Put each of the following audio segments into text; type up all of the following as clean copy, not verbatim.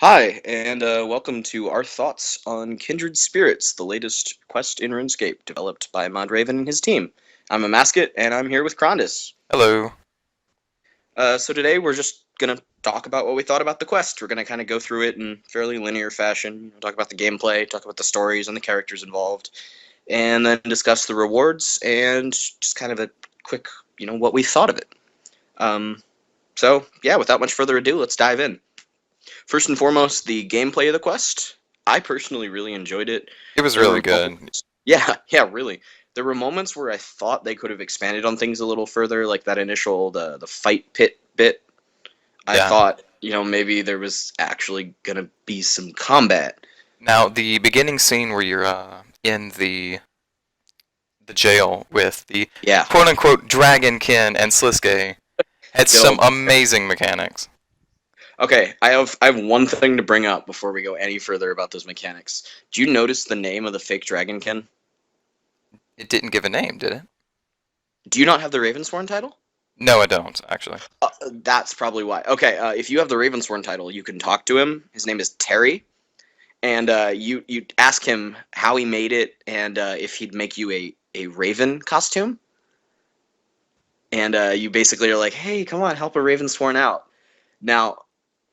Hi, and welcome to our thoughts on Kindred Spirits, the latest quest in RuneScape, developed by Raven and his team. I'm Amascut, and I'm here with Crondis. Hello. So today we're just gonna talk about what we thought about the quest. We're gonna kind of go through it in fairly linear fashion, talk about the gameplay, talk about the stories and the characters involved, and then discuss the rewards and just kind of a quick, what we thought of it. Um, so yeah, without much further ado, let's dive in. First and foremost, the gameplay of the quest. I personally really enjoyed it. It was There really were good. moments, yeah, yeah, really. There were moments where I thought they could have expanded on things a little further, like that initial the fight pit bit. I Yeah. thought, maybe there was actually gonna be some combat. Now, the beginning scene where you're in the jail with the Yeah, quote-unquote Dragonkin and Sliske had some yo. amazing mechanics. Okay, I have one thing to bring up before we go any further about those mechanics. Do you notice the name of the fake dragonkin? It didn't give a name, did it? Do you not have the Ravensworn title? No, I don't, actually. That's probably why. Okay, if you have the Ravensworn title, you can talk to him. His name is Terry, and you ask him how he made it and if he'd make you a Raven costume. And you basically are like, "Hey, come on, help a Ravensworn out." Now,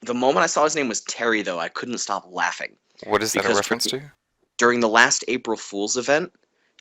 the moment I saw his name was Terry, though, I couldn't stop laughing What is that a because reference to? during the last April Fool's event,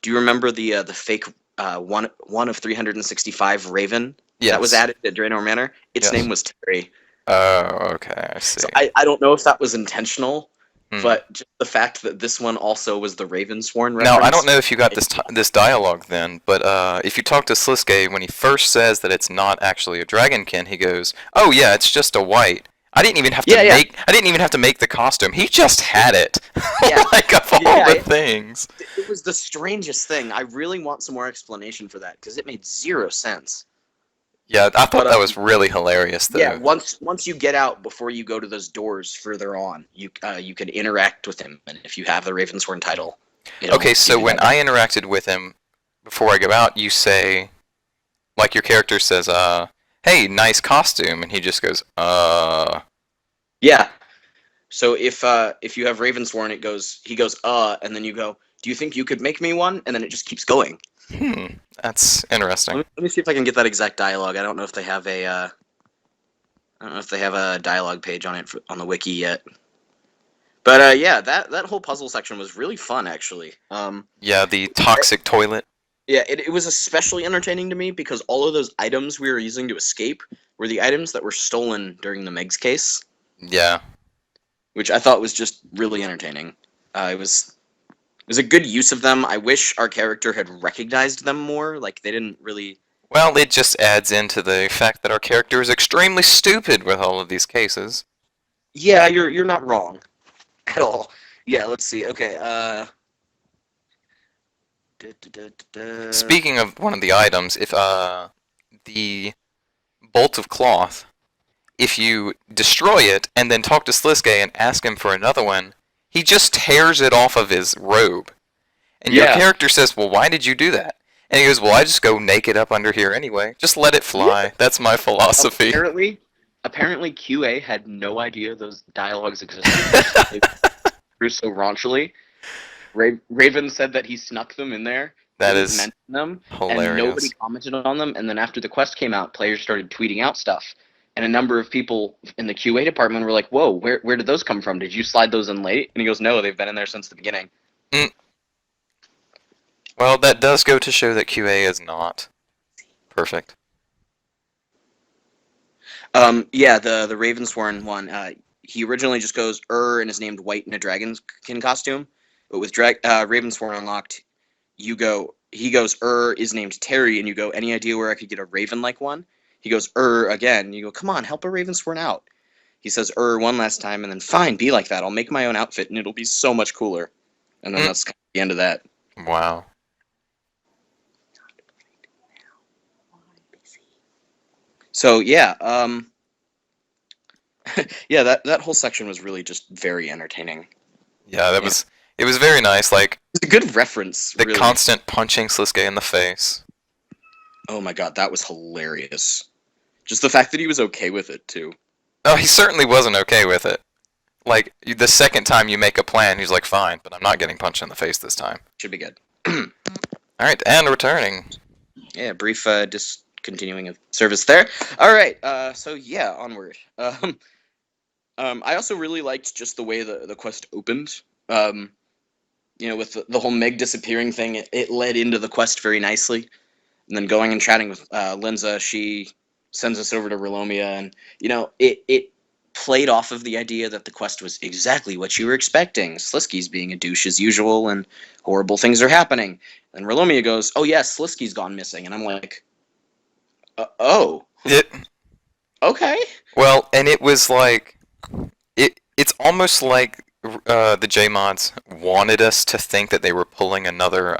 do you remember the fake one of 365 Raven that was Yes. added at Draenor Manor? Its Yes. name was Terry. Oh, okay, I see. So I don't know if that was intentional, Hmm. but just the fact that this one also was the Ravensworn Now, I don't reference. know if you got this dialogue then, but if you talk to Sliske, when he first says that it's not actually a dragonkin, he goes, "Oh yeah, it's just a white. Yeah, yeah, I didn't even have to make the costume. He just had it." yeah, Like of all yeah. the things. It was the strangest thing. I really want some more explanation for that because it made zero sense. Yeah, I But thought that was really hilarious yeah, though. once you get out before you go to those doors further on, you can interact with him, and if you have the Ravensworn title, Okay, it'll so give you when that. I interacted with him before I go out, you say, like your character says, "Hey, nice costume," and he just goes, Yeah. So if you have Ravensworn, he goes and then you go, "Do you think you could make me one?" And then it just keeps going. hmm, that's interesting." Let me see if I can get that exact dialogue. I don't know if they have a I don't know if they have a dialogue page on it on the wiki yet. But yeah, that whole puzzle section was really fun actually. Yeah, the toxic toilet. Yeah, it was especially entertaining to me because all of those items we were using to escape were the items that were stolen during the Meg's case, Yeah. which I thought was just really entertaining. It was a good use of them. I wish our character had recognized them more. Like they didn't really. Well, it just adds into the fact that our character is extremely stupid with all of these cases. Yeah, you're not wrong at all. Yeah, let's see. Okay. Da, da, da, da, da. Speaking of one of the items, if the bolt of cloth, if you destroy it and then talk to Sliske and ask him for another one, he just tears it off of his robe. And your Yeah. character says, "Well, why did you do that?" And he goes, "Well, I just go naked up under here anyway. Just let it Yeah. fly. That's my philosophy." Apparently, QA had no idea those dialogues existed, which is why they grew so raunchily. Raven said that he snuck them in there, That didn't is mention them, and nobody hilarious. commented on them. And then after the quest came out, players started tweeting out stuff, and a number of people in the QA department were like, "Whoa, where did those come from? Did you slide those in late?" And he goes, "No, they've been in there since the beginning." Mm. Well, that does go to show that QA is not perfect. Yeah, the Ravensworn one. He originally just goes and is named White in a dragonkin costume, but with Ravensworn unlocked, you go. He goes is named Terry, and you go. Any idea where I could get a Raven like one? He goes again. You go. Come on, help a Ravensworn out. He says one last time, and then fine, be like that. I'll make my own outfit, and it'll be so much cooler. And then Mm. that's kind of the end of that. Wow. So yeah, yeah, that whole section was really just very entertaining. Yeah, Yeah, it was very nice. Like it's a good reference, the really. constant punching Sliske in the face. Oh my god, that was hilarious. Just the fact that he was okay with it too. Oh, he certainly wasn't okay with it. Like, the second time you make a plan, he's like, fine, but I'm not getting punched in the face this time. Should be good. Alright, and returning. Yeah, brief discontinuing of service there. All right, so yeah, onward. I also really liked just the way the quest opened. With the whole Meg disappearing thing, it led into the quest very nicely. And then going and chatting with Linza, she sends us over to Relomia, and it played off of the idea that the quest was exactly what you were expecting. Slisky's being a douche as usual, and horrible things are happening. And Relomia goes, "Oh yes, Slisky's gone missing," and I'm like, "Oh, It, okay." well, and it was like, it's almost like the J-Mods wanted us to think that they were pulling another,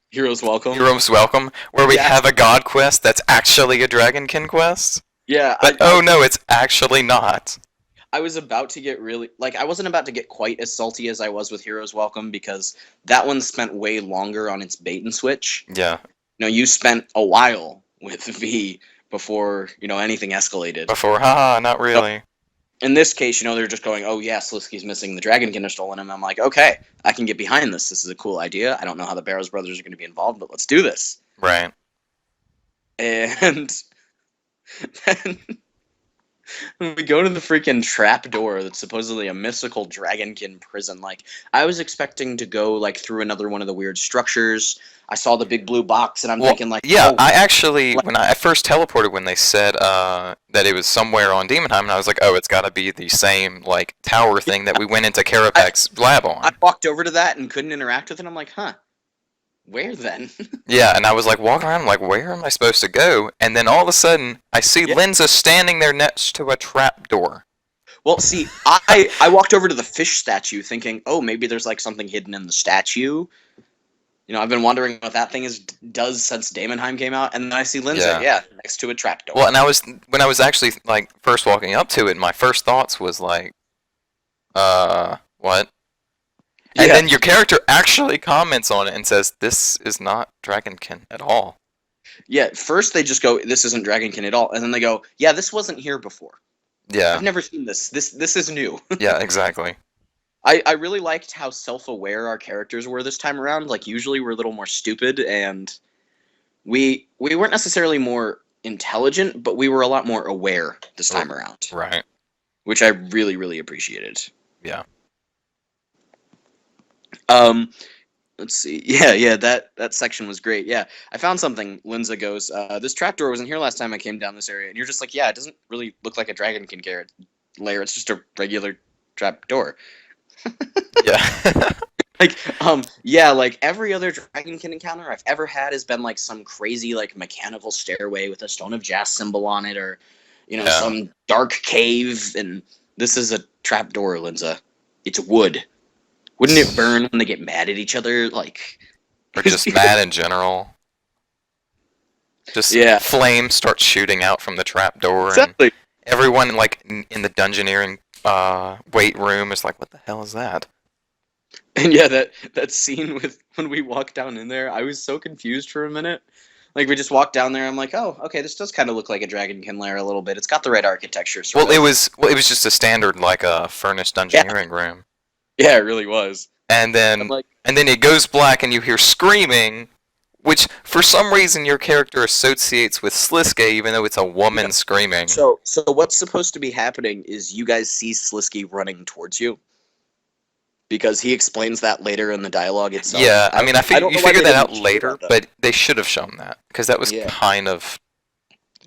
Heroes welcome. Heroes Welcome, where we Yeah. have a god quest that's actually a Dragonkin quest. Yeah, But no, it's actually not. I was about to get really I wasn't about to get quite as salty as I was with Heroes Welcome, because that one spent way longer on its bait and switch. Yeah. You spent a while with V before anything escalated. Before, haha, not really. In this case, they're just going, "Oh yeah, Slisky's missing. The Dragonkin are stolen him." I'm like, okay, I can get behind this. This is a cool idea. I don't know how the Barrows brothers are going to be involved, but let's do this. Right. And then we go to the freaking trap door that's supposedly a mystical Dragonkin prison. I was expecting to go through another one of the weird structures. I saw the big blue box, and I'm thinking yeah, oh, I actually, when I first teleported, when they said that it was somewhere on Demonheim, and I was like, oh, it's got to be the same tower thing that we went into Karapek's lab on. I walked over to that and couldn't interact with it. I'm like, huh, where then? Yeah, and I was walking around, where am I supposed to go? And then all of a sudden, I see Linza standing there next to a trap door. Well, see, I walked over to the fish statue thinking, oh, maybe there's something hidden in the statue. I've been wondering what that thing does since Daemonheim came out, and then I see Linza, next to a trapdoor. Well, and when I was actually first walking up to it, my first thoughts was what? And then your character actually comments on it and says, "This is not Dragonkin at all." Yeah, first they just go, "This isn't Dragonkin at all," and then they go, "Yeah, this wasn't here before. Yeah, I've never seen this. This is new." Yeah, exactly. I really liked how self-aware our characters were this time around. Usually we're a little more stupid, and we weren't necessarily more intelligent, but we were a lot more aware this time around. Right. Which I really, really appreciated. Yeah. Let's see. Yeah, that section was great. Yeah, I found something. Linza goes, "This trapdoor wasn't here last time I came down this area," and you're just like, "Yeah, it doesn't really look like a Dragonkin lair. It's just a regular trapdoor." Yeah. Every other Dragonkin encounter I've ever had has been some crazy mechanical stairway with a Stone of Jas symbol on it, or some dark cave, and this is a trapdoor, Linza. It's wood. Wouldn't it burn when they get mad at each other? Or just mad in general. Just flames start shooting out from the trapdoor. Exactly. And everyone in the dungeoneering weight room is like, what the hell is that? And yeah, that scene with when we walked down in there, I was so confused for a minute. We just walked down there. I'm like, oh, okay, this does kind of look like a Dragonkin lair a little bit. It's got the right architecture. It was just a standard furnished dungeoneering room. Yeah, it really was. And then it goes black, and you hear screaming, which for some reason your character associates with Slisky, even though it's a woman screaming. So what's supposed to be happening is you guys see Slisky running towards you, because he explains that later in the dialogue itself. Yeah, I mean, you figured that out later, but they should have shown that, because that was kind of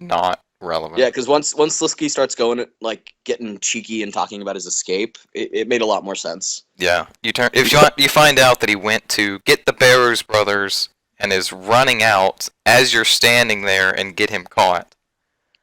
not relevant. Yeah, because once Slisky starts going getting cheeky and talking about his escape, it made a lot more sense. Yeah, you find out that he went to get the Barrows brothers and is running out as you're standing there and get him caught.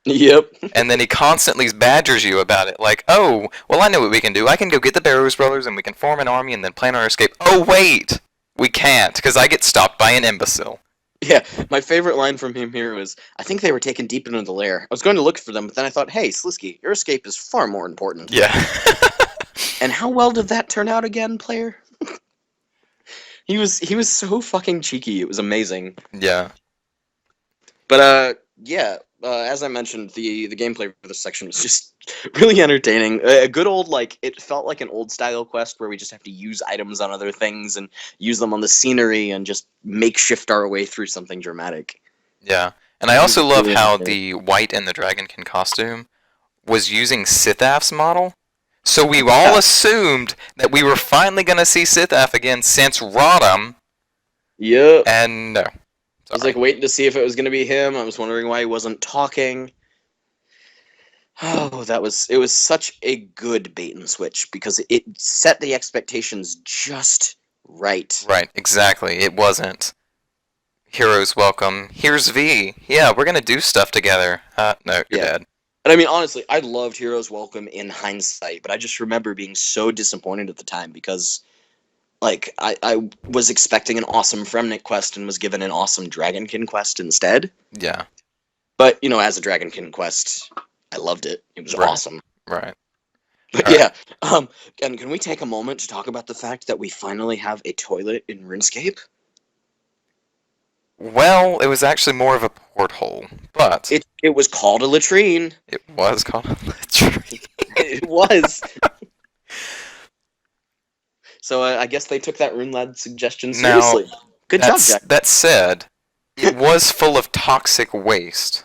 Yep. And then he constantly badgers you about it, oh, well, I know what we can do. I can go get the Barrows brothers and we can form an army and then plan our escape. Oh, wait! We can't, because I get stopped by an imbecile. Yeah, my favorite line from him here was, "I think they were taken deep into the lair. I was going to look for them, but then I thought, hey, Slisky, your escape is far more important." Yeah. And how well did that turn out again, player? He was so fucking cheeky. It was amazing. Yeah. But yeah, as I mentioned, the gameplay for this section was just really entertaining. A good old like it felt like an old style quest where we just have to use items on other things and use them on the scenery and just makeshift our way through something dramatic. Yeah. And I It was also love really how entertaining. the White and the Dragonkin costume was using Sithaf's model. So we all Yeah, assumed that we were finally going to see Sithaf again since Rodham, yep. and no. I was like Sorry. waiting to see if it was going to be him. I was wondering why he wasn't talking. Oh, it was such a good bait and switch because it set the expectations just right. Right, exactly. It wasn't Heroes Welcome. Here's V. Yeah, we're going to do stuff together. No, you're Yeah. dead. And I mean, honestly, I loved Heroes Welcome in hindsight, but I just remember being so disappointed at the time because, like, I was expecting an awesome Fremnik quest and was given an awesome Dragonkin quest instead. Yeah, But, you know, as a Dragonkin quest, I loved it. It was right, awesome. right. But Alright. yeah, and can we take a moment to talk about the fact that we finally have a toilet in RuneScape? Well, it was actually more of a porthole, but It was called a latrine. it was called a latrine. It was. So I guess they took that Rune Lad suggestion Now, seriously. Good job, Jack. that said, it was full of toxic waste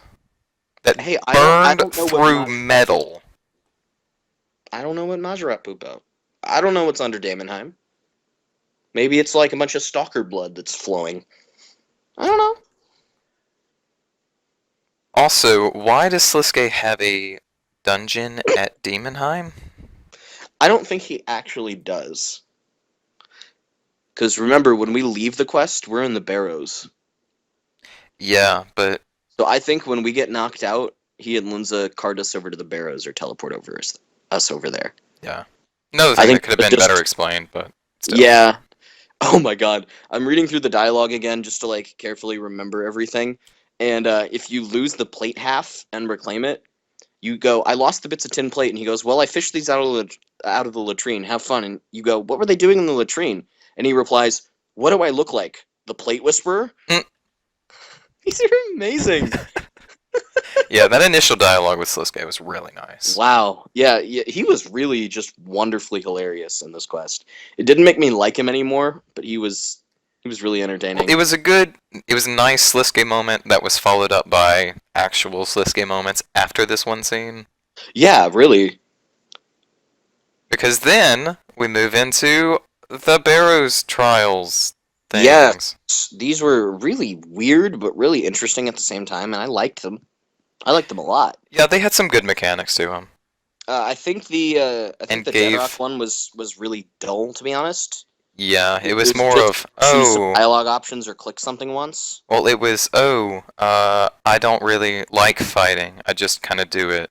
that Hey, I burned don't know what through metal. I don't know what Majorat poop out. I don't know what's under Damonheim. Maybe it's like a bunch of stalker blood that's flowing. I don't know. Also, why does Sliske have a dungeon at Demonheim? I don't think he actually does. Because remember, when we leave the quest, we're in the Barrows. Yeah, but So I think when we get knocked out, he and Linza cart us over to the Barrows or teleport over us over there. yeah. Another I thing that think could have it's been better just explained, but still. yeah. Oh my god. I'm reading through the dialogue again just to like carefully remember everything. And if you lose the plate half and reclaim it, you go, I lost the bits of tin plate, and he goes, well, I fished these out of the latrine. Have fun. And you go, what were they doing in the latrine? And he replies, what do I look like? The plate whisperer? Mm. These are amazing. Yeah, that initial dialogue with Sliske was really nice. Wow. Yeah, he was really just wonderfully hilarious in this quest. It didn't make me like him anymore, but he was really Well, entertaining. it was a nice Sliske moment that was followed up by actual Sliske moments after this one scene. Yeah, really. Because then we move into the Barrows trials Yes, things. these were really weird but really interesting at the same time, and I liked them. I liked them a lot. Yeah, they had some good mechanics to them. I think And the Deadrock gave. one was really dull, to be honest. Yeah, it It was was more just of, choose some oh. dialogue options or click something once. Well, it was, oh, I don't really like fighting. I just kind of do it.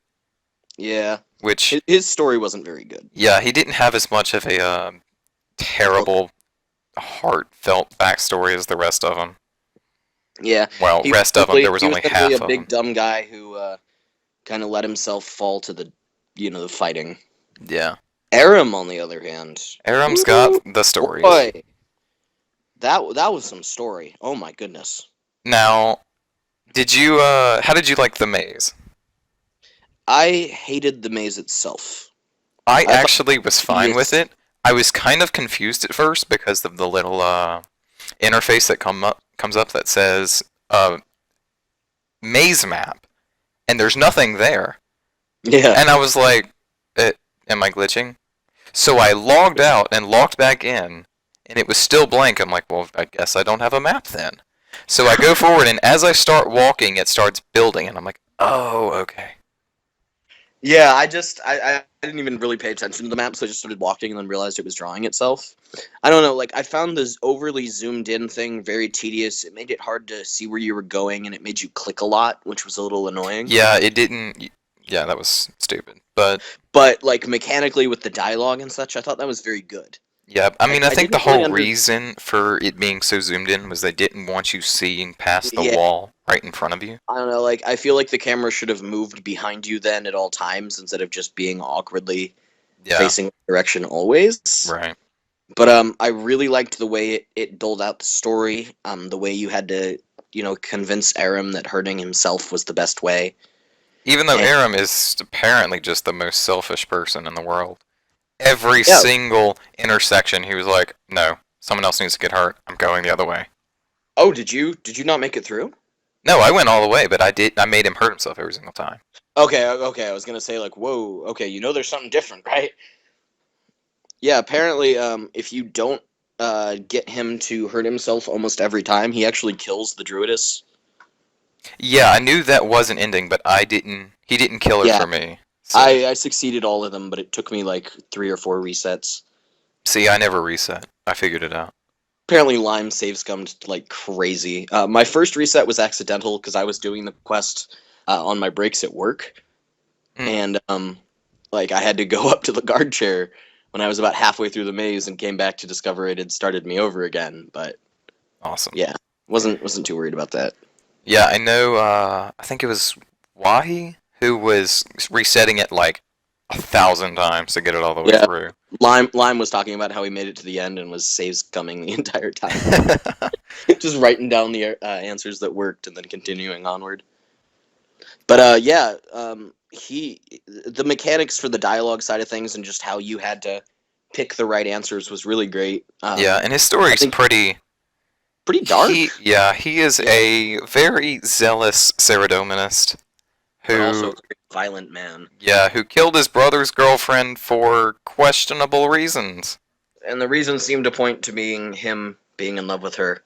Yeah, Which, his story wasn't very good. yeah, he didn't have as much of a Look, terrible, heartfelt backstory as the rest of them. yeah, Well, rest of them, there was he was only simply half a of big them. dumb guy who kind of let himself fall to the the fighting. Yeah. Aram, on the other hand, Aram's got ooh, the stories. boy, that was some story. Oh my goodness. Now, how did you like the maze? I hated the maze itself. I I thought actually was fine with tedious. it. I was kind of confused at first because of the little interface that comes up that says maze map, and there's nothing there. Yeah. And I was like, am I glitching? So I logged out and logged back in, and it was still blank. I'm like, well, I guess I don't have a map then. So I go forward, and as I start walking, it starts building, and I'm like, oh, okay. Yeah, I didn't even really pay attention to the map, so I just started walking and then realized it was drawing itself. I don't know, like I found this overly zoomed in thing very tedious. It made it hard to see where you were going and it made you click a lot, which was a little annoying. Yeah, it didn't. Yeah, that was stupid. But But like mechanically with the dialogue and such, I thought that was very good. yeah, I mean, I I think the didn't really whole under reason for it being so zoomed in was they didn't want you seeing past the Yeah, wall right in front of you. I don't know, like I feel like the camera should have moved behind you then at all times instead of just being awkwardly Yeah, facing one direction always. right. But I really liked the way it doled out the story. The way you had to convince Aram that hurting himself was the best way. Even though And Aram is apparently just the most selfish person in the world. Every yeah. single intersection, he was like, no, someone else needs to get hurt. I'm going the other way. Oh, did you not make it through? No, I went all the way, but I made him hurt himself every single time. Okay. I was gonna say like, whoa. Okay, there's something different, right? Yeah. Apparently, if you don't get him to hurt himself almost every time, he actually kills the druidess. Yeah, I knew that was an ending, but I didn't. He didn't kill her Yeah, for me. So, I succeeded all of them, but it took me like 3 or 4 resets. see, I never reset. I figured it out. Apparently, Lime save scummed like crazy. My first reset was accidental because I was doing the quest on my breaks at work, Mm, and like I had to go up to the guard chair when I was about halfway through the maze and came back to discover it had started me over again. But awesome. yeah, wasn't too worried about that. Yeah, I know. I think it was Wahi who was resetting it like 1,000 times to get it all the way Yeah, through. Lime was talking about how he made it to the end and was save scumming the entire time, just writing down the answers that worked and then continuing onward. But yeah, the mechanics for the dialogue side of things and just how you had to pick the right answers was really great. Yeah, and his I story's think pretty dark, he is yeah, a very zealous Ceredominist but also who, a very violent man. yeah, who killed his brother's girlfriend for questionable reasons. And the reason seemed to point to being him being in love with her,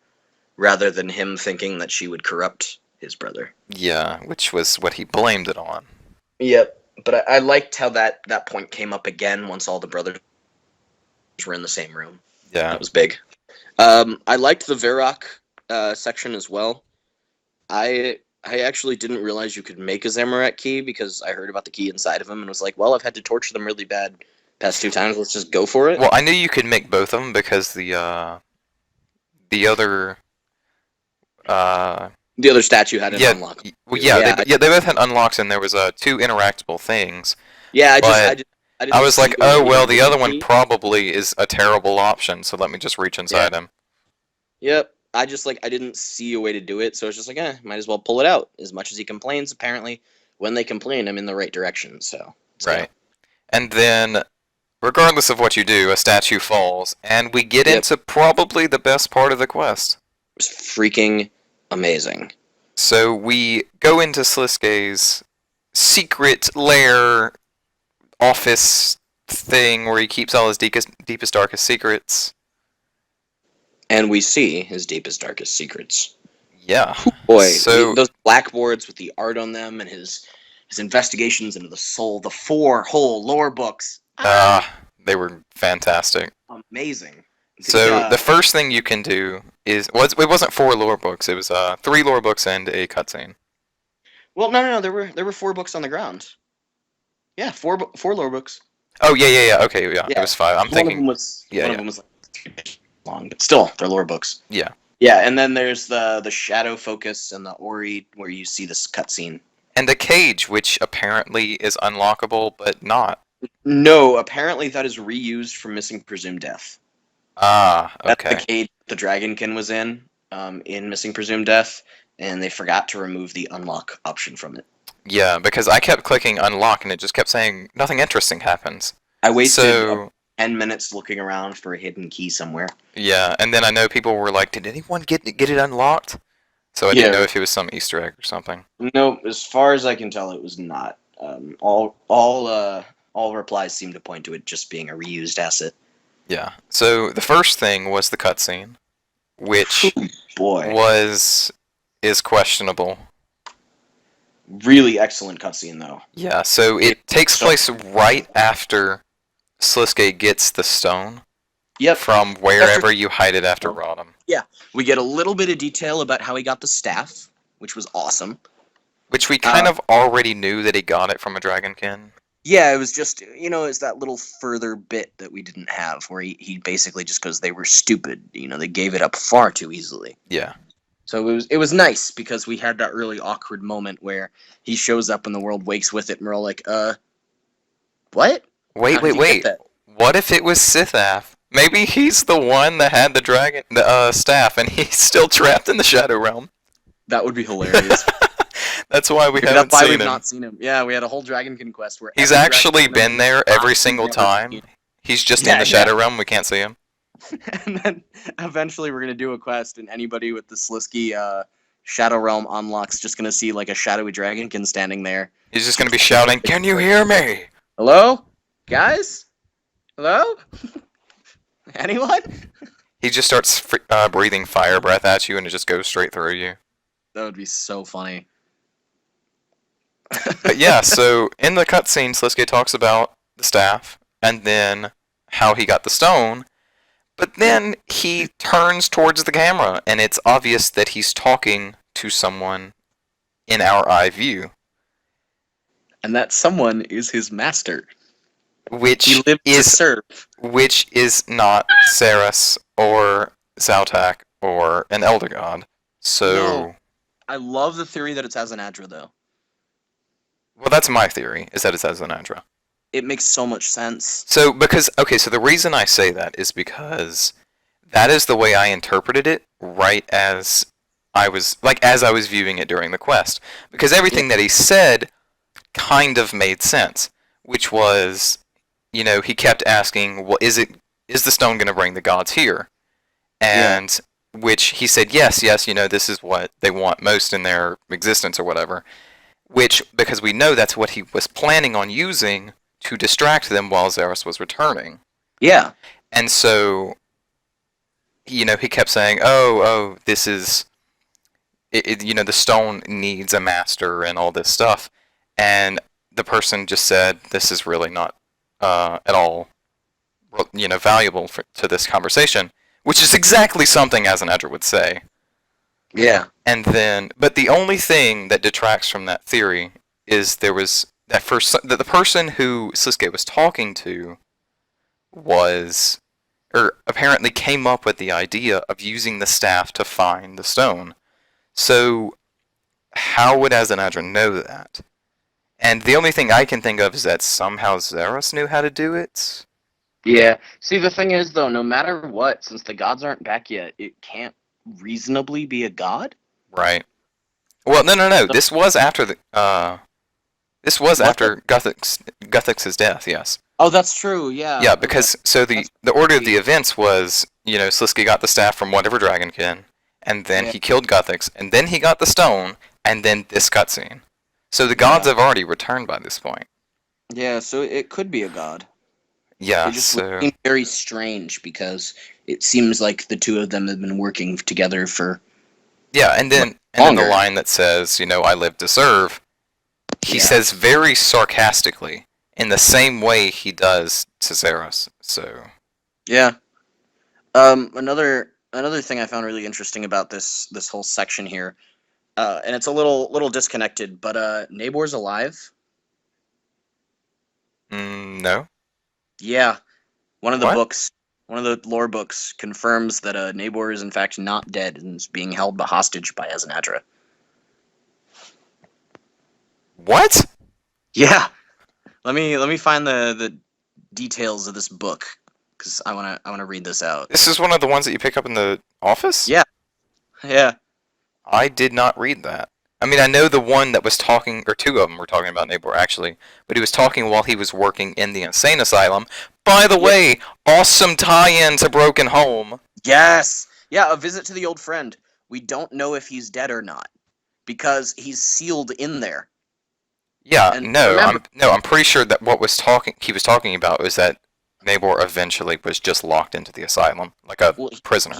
rather than him thinking that she would corrupt his brother. Yeah, which was what he blamed it on. Yep, but I liked how that point came up again once all the brothers were in the same room. Yeah. That was big. I liked the Varrock section as well. I actually didn't realize you could make a Zamorak key because I heard about the key inside of him and was like, well, I've had to torture them really bad past 2 times. Let's just go for it. Well, I knew you could make both of them because the other uh The other statue had an yeah unlock. well, Yeah, they both had unlocks and there was two interactable things. yeah. But I I didn't was see like, a way oh to well, get the a other one key. probably is a terrible option, so let me just reach inside him. Yep. I didn't see a way to do it, so it's just like, might as well pull it out. As much as he complains, apparently, when they complain, I'm in the right direction. So let's go. Right. And then, regardless of what you do, a statue falls, and we get Yep. into probably the best part of the quest. It was freaking amazing. So we go into Sliske's secret lair office thing where he keeps all his deepest darkest secrets. And we see his deepest, darkest secrets. Yeah. Boy, So those blackboards with the art on them and his investigations into the soul, the 4 whole lore books. they were fantastic. Amazing. So the first thing you can do is it wasn't 4 lore books. It was 3 lore books and a cutscene. Well, no. There were 4 books on the ground. Yeah, 4 lore books. Oh yeah. Okay, yeah. It Yeah, was 5. I'm one thinking. of them was Yeah, one yeah. of them was like 3 pages long, but still, they're lore books. Yeah. Yeah, and then there's the shadow focus and the Ori where you see this cutscene. And a cage, which apparently is unlockable, but not. No, apparently that is reused from Missing Presumed Death. Ah, That's okay. the cage the Dragonkin was in Missing Presumed Death, and they forgot to remove the unlock option from it. Yeah, because I kept clicking unlock and it just kept saying nothing interesting happens. I wasted So 10 minutes looking around for a hidden key somewhere. yeah, and then I know people were like, "Did anyone get it unlocked?" So I didn't know if it was some Easter egg or something. No, as far as I can tell, it was not. All replies seem to point to it just being a reused asset. Yeah. So the first thing was the cutscene, which Boy, is questionable. really excellent cutscene though. Yeah. So it takes place right after Sliske gets the stone. Yep. From wherever you hide it after Rodham. Yeah, we get a little bit of detail about how he got the staff, which was awesome. Which we kind of already knew that he got it from a Dragonkin. Yeah, it was just, it's that little further bit that we didn't have, where he basically just goes, they were stupid. They gave it up far too easily. Yeah. So it was nice, because we had that really awkward moment where he shows up and the world wakes with it, and we're all like, what? Wait. What if it was Sithath? Maybe he's the one that had the staff, and he's still trapped in the Shadow Realm. That would be hilarious. That's why we Maybe haven't that's why seen we've him. not seen him. Yeah, we had a whole Dragonkin quest where He's every actually Dragonkin been member there every died, we've single never time. seen. He's just in Yeah, the yeah. Shadow Realm. We can't see him. And then eventually we're gonna do a quest, and anybody with the Slisky Shadow Realm unlocks just gonna see like a shadowy Dragonkin standing there. He's just gonna be shouting, "Can you hear me?" Hello, guys? Hello? Anyone? He just starts breathing fire breath at you, and it just goes straight through you. That would be so funny. But yeah, so in the cutscene, Slisuke talks about the staff, and then how he got the stone, but then he turns towards the camera, and it's obvious that he's talking to someone in our eye view. And that someone is his master. Which He lived to is serve. which is not Saras or Zautak or an Elder God. So No. I love the theory that it's Azanadra, though. well, that's my theory, is that it's Azanadra. It makes so much sense. So so the reason I say that is because that is the way I interpreted it right as as I was viewing it during the quest. Because everything that he said kind of made sense, which was, he kept asking, well, is the stone going to bring the gods here? And which he said, yes, this is what they want most in their existence or whatever. Which, because we know that's what he was planning on using to distract them while Zaris was returning. Yeah. And so, he kept saying, oh, this is, the stone needs a master and all this stuff. And the person just said, this is really not at all, valuable to this conversation, which is exactly something Azanadra would say. Yeah. And then, but the only thing that detracts from that theory is there was that the person who Slisuke was talking to apparently came up with the idea of using the staff to find the stone. So, how would Azanadra know that? And the only thing I can think of is that somehow Zaros knew how to do it. Yeah. See, the thing is, though, no matter what, since the gods aren't back yet, it can't reasonably be a god? Right. Well, no. This was after after Guthix's death, yes. Oh, that's true, yeah. Yeah, because, so the order of the events was, Slisuke got the staff from whatever Dragonkin, and then he killed Guthix, and then he got the stone, and then this cutscene. So the gods have already returned by this point. Yeah, so it could be a god. Yeah, It just would seem very strange because it seems like the two of them have been working together for. Yeah, and then the line that says, I live to serve, he says very sarcastically, in the same way he does to Zaros. So. Yeah. Another thing I found really interesting about this whole section here, and it's a little disconnected, but Nabor's alive. No. Yeah, one of the lore books confirms that Nabor is in fact not dead and is being held hostage by Azanadra. What? Yeah, let me find the details of this book because I wanna read this out. This is one of the ones that you pick up in the office? Yeah. I did not read that. I mean, I know the one that was talking, or two of them were talking about Nabor, actually, but he was talking while he was working in the insane asylum. By the way, awesome tie-in to Broken Home. Yes! Yeah, a visit to the old friend. We don't know if he's dead or not, because he's sealed in there. Yeah, And I'm pretty sure that he was talking about was that Nabor eventually was just locked into the asylum, like a prisoner.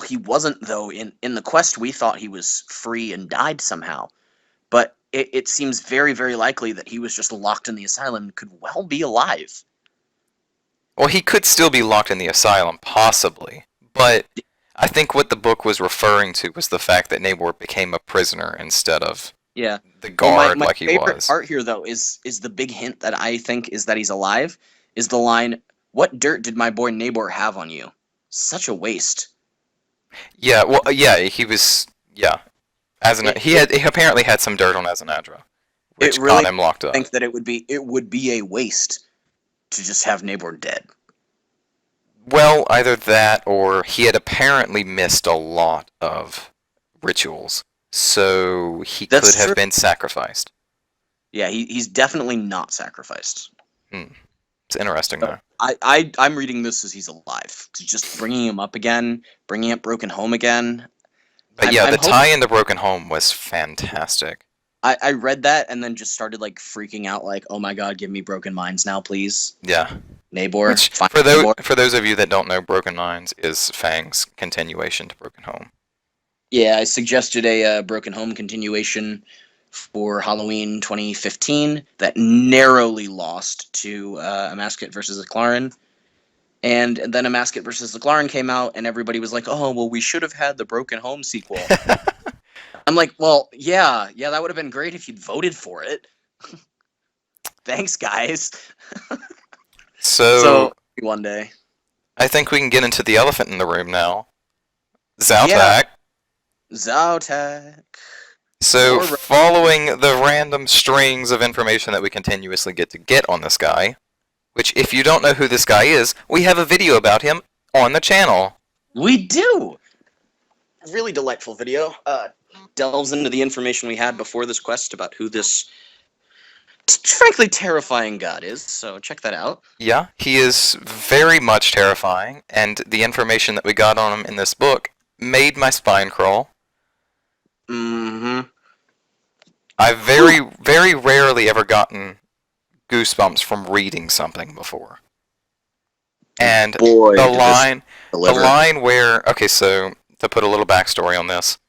He wasn't, though. In the quest, we thought he was free and died somehow. But it seems very, very likely that he was just locked in the asylum and could well be alive. Well, he could still be locked in the asylum, possibly. But I think what the book was referring to was the fact that Nabor became a prisoner instead of the guard like he was. My favorite part here, though, is the big hint that I think is that he's alive, is the line, "What dirt did my boy Nabor have on you? Such a waste." Yeah, well, he was, he apparently had some dirt on Azanadra, which got him locked up. I think that it would be a waste to just have Nabor dead. Well, either that or he had apparently missed a lot of rituals. so he That's could have true. been sacrificed. Yeah, he's definitely not sacrificed. Hmm. It's interesting, So though. I'm reading this as he's alive. Just bringing him up again, bringing up Broken Home again. But yeah, I'm the hoping. tie into Broken Home was fantastic. I read that and then just started like freaking out, like, oh my god, give me Broken Minds now, please. Yeah. Nabor, Which, find for those Nabor. for those of you that don't know, Broken Minds is Fang's continuation to Broken Home. Yeah, I suggested a Broken Home continuation for Halloween 2015 that narrowly lost to Amascut versus Aclarin. And then Amascut versus Aclarin came out, and everybody was like, oh, well, we should have had the Broken Home sequel. I'm like, well, yeah, that would have been great if you'd voted for it. Thanks, guys. So So, one day. I think we can get into the elephant in the room now. Yeah, Zautak. Zautak. So, More. following the random strings of information that we continuously get on this guy, which, if you don't know who this guy is, we have a video about him on the channel. We do! Really delightful video. Delves into the information we had before this quest about who this frankly terrifying god is, so check that out. Yeah, he is very much terrifying, and the information that we got on him in this book made my spine crawl. Mm-hmm. I've very rarely ever gotten goosebumps from reading something before. And Boy, the did this line, deliver. okay, so to put a little backstory on this,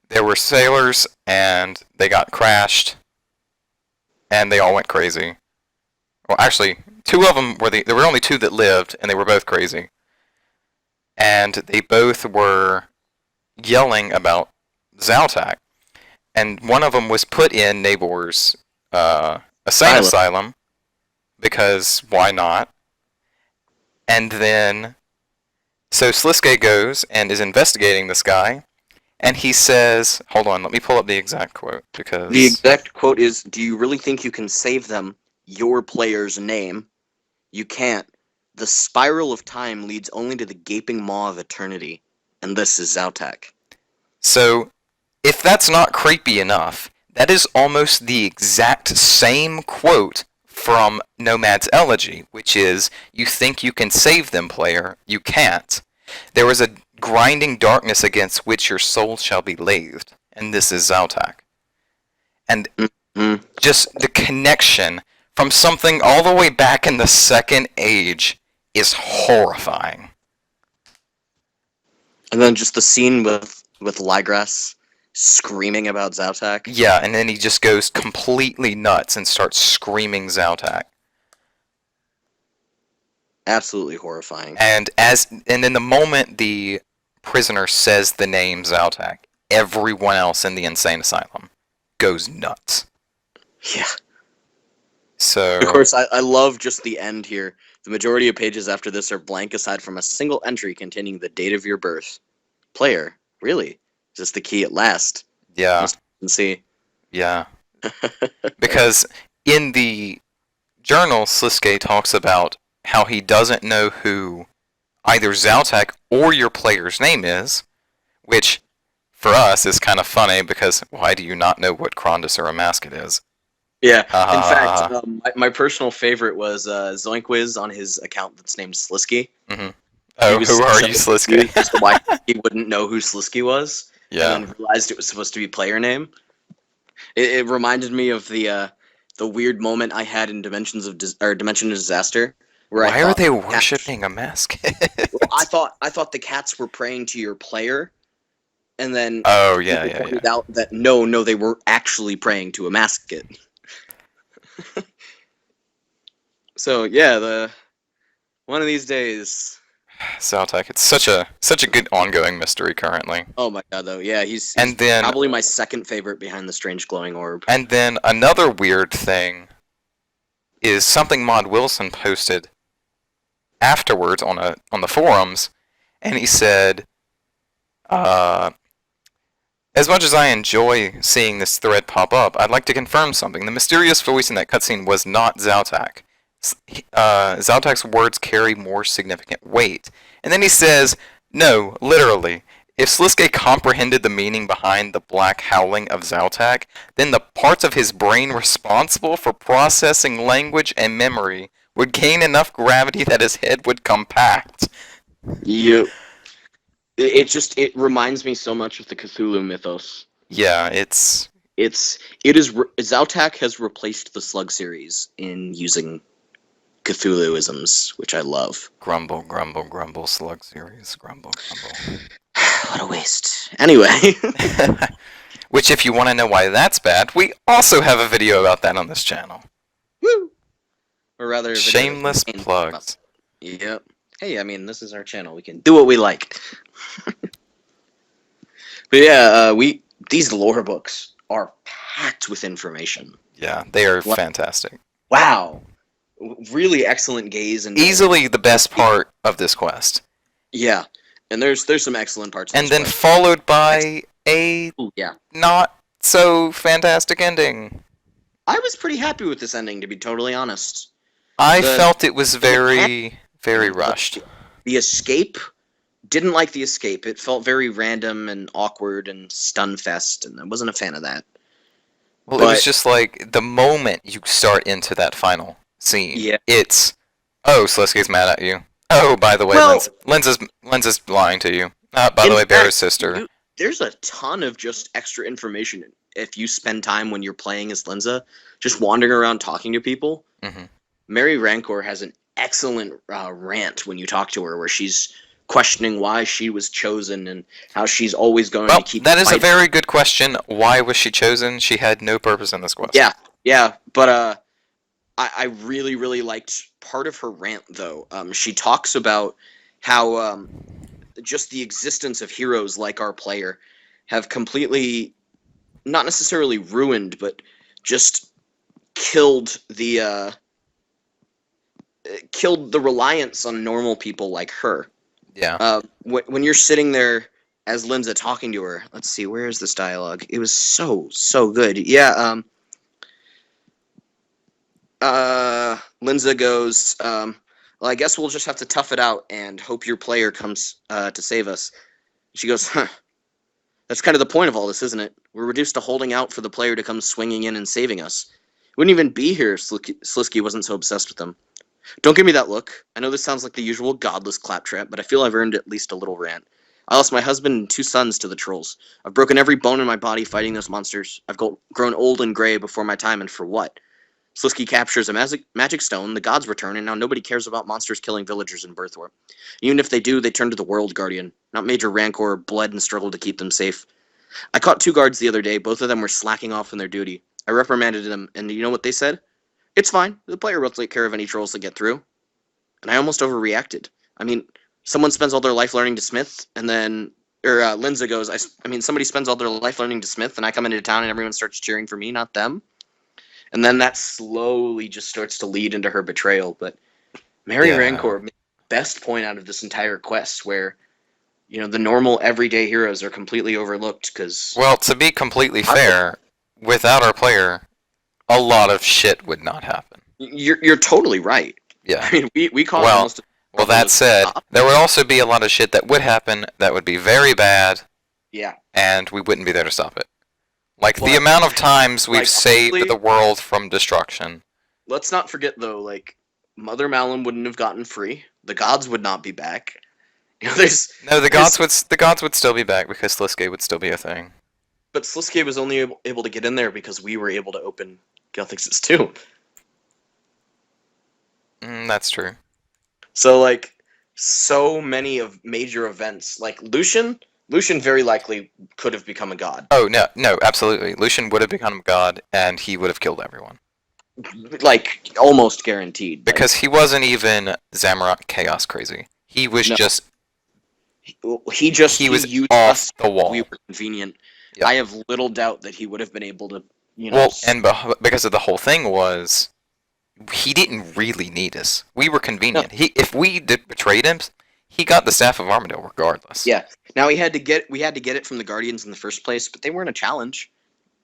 there were sailors and they got crashed, and they all went crazy. Well, actually, two of them there were only two that lived, and they were both crazy. And they both were yelling about Zautak. And one of them was put in Nabor's insane asylum, because why not? And then, so Sliske goes and is investigating this guy, and he says, hold on, let me pull up the exact quote, because... The exact quote is, do you really think you can save them, your player's name? You can't. The spiral of time leads only to the gaping maw of eternity, and this is Zautak. So, if that's not creepy enough, that is almost the exact same quote from Nomad's Elegy, which is, you think you can save them, player, you can't. There is a grinding darkness against which your soul shall be lathed, and this is Zautak. And just the connection from something all the way back in the Second Age is horrifying. And then just the scene with Ligras screaming about Zautak. Yeah, and then he just goes completely nuts and starts screaming Zautak. Absolutely horrifying. And in the moment the prisoner says the name Zautak, everyone else in the insane asylum goes nuts. Yeah. So, of course, I love just the end here. The majority of pages after this are blank aside from a single entry containing the date of your birth. Player, really? Is this the key at last? yeah, Let's see. yeah. Because in the journal, Sliske talks about how he doesn't know who either Zautak or your player's name is, which, for us, is kind of funny, because why do you not know what Crondis or Amascut is? Yeah, in fact, my personal favorite was Zoinkwiz on his account that's named Slisky. Mm-hmm. Oh, who are you, Sliske? As to why he wouldn't know who Slisky was, Yeah. and then realized it was supposed to be player name. It reminded me of the weird moment I had in Dimension of Disaster, where Why are they worshipping Amascut? Well, I thought the cats were praying to your player, and then pointed out that no, they were actually praying to Amascut. So yeah, one of these days. Zautak, it's such a good ongoing mystery currently. Oh my god, though, yeah, he's then probably my second favorite behind the strange glowing orb. And then another weird thing is something Mod Wilson posted afterwards on the forums, and he said, as much as I enjoy seeing this thread pop up, I'd like to confirm something. The mysterious voice in that cutscene was not Zautak. Zautak's words carry more significant weight. And then he says, no, literally, If Sliske comprehended the meaning behind the black howling of Zaltak, then the parts of his brain responsible for processing language and memory would gain enough gravity that his head would compact. You. It reminds me so much of the Cthulhu mythos. Yeah, it is Zaltak has replaced the Slug series in using Cthulhuisms, which I love. grumble, grumble, grumble, slug series, grumble, grumble. What a waste. Anyway. Which, if you want to know why that's bad, we also have a video about that on this channel. Woo! Or rather, shameless plugs. Yep. Hey, I mean, this is our channel. We can do what we like. But yeah, these lore books are packed with information. Yeah, they are fantastic. Wow. Really excellent gaze and easily the best part of this quest. Yeah. And there's some excellent parts. And then followed by a not so fantastic ending. I was pretty happy with this ending, to be totally honest. I felt it was very rushed. The escape, didn't like the escape. It felt very random and awkward and stunfest, and I wasn't a fan of that. Well, it was just like the moment you start into that final scene, it's, oh, Sliske's mad at you. Oh, by the way, Linz is lying to you. By the way, Bear's sister. There's a ton of just extra information if you spend time when you're playing as Linza, just wandering around talking to people. Mm-hmm. Mary Rancor has an excellent rant when you talk to her, where she's questioning why she was chosen and how she's always going to keep. That is a very good question. Why was she chosen? She had no purpose in this quest. Yeah, but I really, really liked part of her rant, though. She talks about how just the existence of heroes like our player have completely, not necessarily ruined, but just killed the reliance on normal people like her. Yeah. When you're sitting there as Linza talking to her, let's see, where is this dialogue? It was so good. Yeah. Linza goes, well, I guess we'll just have to tough it out and hope your player comes to save us. She goes, huh. That's kind of the point of all this, isn't it? We're reduced to holding out for the player to come swinging in and saving us. Wouldn't even be here if Sliske wasn't so obsessed with them. Don't give me that look. I know this sounds like the usual godless claptrap, but I feel I've earned at least a little rant. I lost my husband and 2 sons to the trolls. I've broken every bone in my body fighting those monsters. I've grown old and gray before my time, and for what? Sliske captures a magic stone, the gods return, and now nobody cares about monsters killing villagers in Birthwarp. Even if they do, they turn to the World Guardian. Not Major Rancor bled and struggled to keep them safe. I caught 2 guards the other day. Both of them were slacking off on their duty. I reprimanded them, and you know what they said? It's fine. The player will take care of any trolls that get through. And I almost overreacted. I mean, someone spends all their life learning to smith, and then... Linza goes, I mean, somebody spends all their life learning to smith, and I come into town and everyone starts cheering for me, not them. And then that slowly just starts to lead into her betrayal. But Mary Rancor made the best point out of this entire quest, where, you know, the normal everyday heroes are completely overlooked because... Well, to be completely fair, without our player, a lot of shit would not happen. You're totally right. Yeah. I mean, we call it most... Well, that said, there would also be a lot of shit that would happen that would be very bad. Yeah. And we wouldn't be there to stop it. Like, the amount of times we've saved the world from destruction. Let's not forget, though, like, Mother Malum wouldn't have gotten free. The gods would not be back. You know, the gods would still be back because Sliske would still be a thing. But Sliske was only able to get in there because we were able to open Gelthix's tomb. That's true. So, like, so many of major events, like Lucian very likely could have become a god. Oh, no, absolutely. Lucian would have become a god, and he would have killed everyone. Like, almost guaranteed. Because he wasn't even Zamorak Chaos crazy. He was just... He was off the wall. We were convenient. Yep. I have little doubt that he would have been able to, you know... Well, and because of the whole thing was... He didn't really need us. We were convenient. No. If we betrayed him, he got the Staff of Armadale regardless. Yeah. Now we had to get it from the Guardians in the first place, but they weren't a challenge.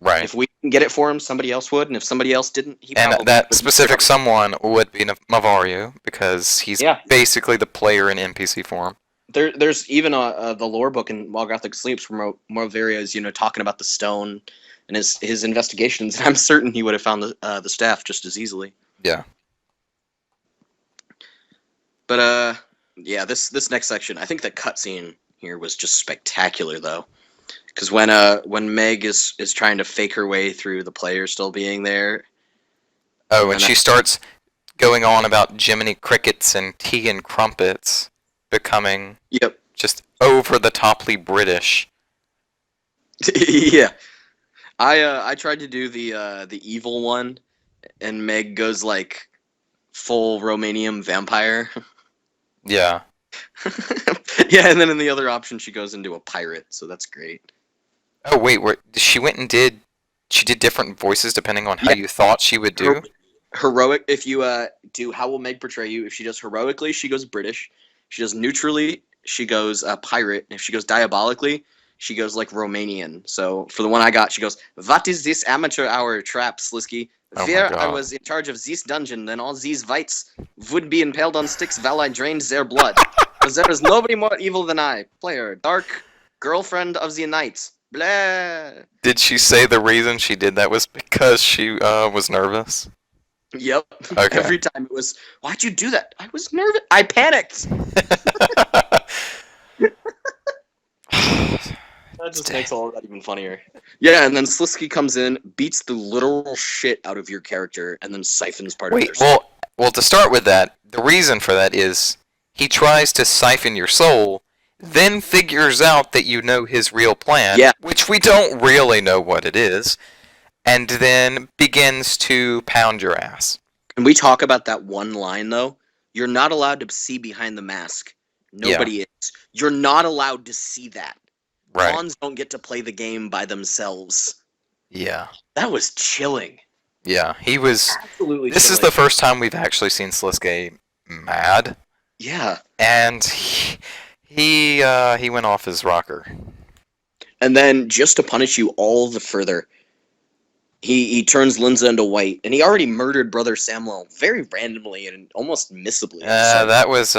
Right. If we didn't get it for him, somebody else would, and if somebody else didn't, he probably would. And that specific someone would be Mavario, because he's basically the player in NPC form. there's even the lore book in While Gothic Sleeps where Movaria is talking about the stone and his investigations. And I'm certain he would have found the staff just as easily. Yeah. But yeah, this next section, I think the cutscene here was just spectacular though, because when Meg is trying to fake her way through the players still being there. Oh, and she starts going on about Jiminy Crickets and tea and crumpets becoming Yep. just over the toply British. Yeah. I tried to do the evil one, and Meg goes like full Romanian vampire. Yeah. Yeah, and then in the other option she goes into a pirate, so that's great. Oh wait, she went and she did different voices depending on how Yeah. you thought she would do? Heroic, if you do how will Meg portray you, if she does heroically, she goes British. If she does neutrally, she goes pirate. And if she goes diabolically, she goes like Romanian. So for the one I got, she goes, "What is this amateur hour trap, Slisky? Oh my Where I God. was in charge of this dungeon, then all these wights would be impaled on sticks while I drained their blood. Because there is nobody more evil than I. Player, dark girlfriend of the night. Blah." Did she say the reason she did that was because she was nervous? Yep. Okay. Every time it was, "Why'd you do that? I was nervous. I panicked." That just makes all of that even funnier. Yeah, and then Slisky comes in, beats the literal shit out of your character, and then siphons part of Wait, their soul. well, to start with that, the reason for that is he tries to siphon your soul, then figures out that you know his real plan, Yeah. which we don't really know what it is, and then begins to pound your ass. Can we talk about that one line, though? You're not allowed to see behind the mask. Nobody is. You're not allowed to see that. Right. Pawns don't get to play the game by themselves. Yeah. That was chilling. Yeah, he was... Absolutely This is chilling. the first time we've actually seen Slisuke mad, Yeah. and he went off his rocker. And then, just to punish you all the further, he turns Linza into white, and he already murdered Brother Samuel very randomly and almost missably. So That was...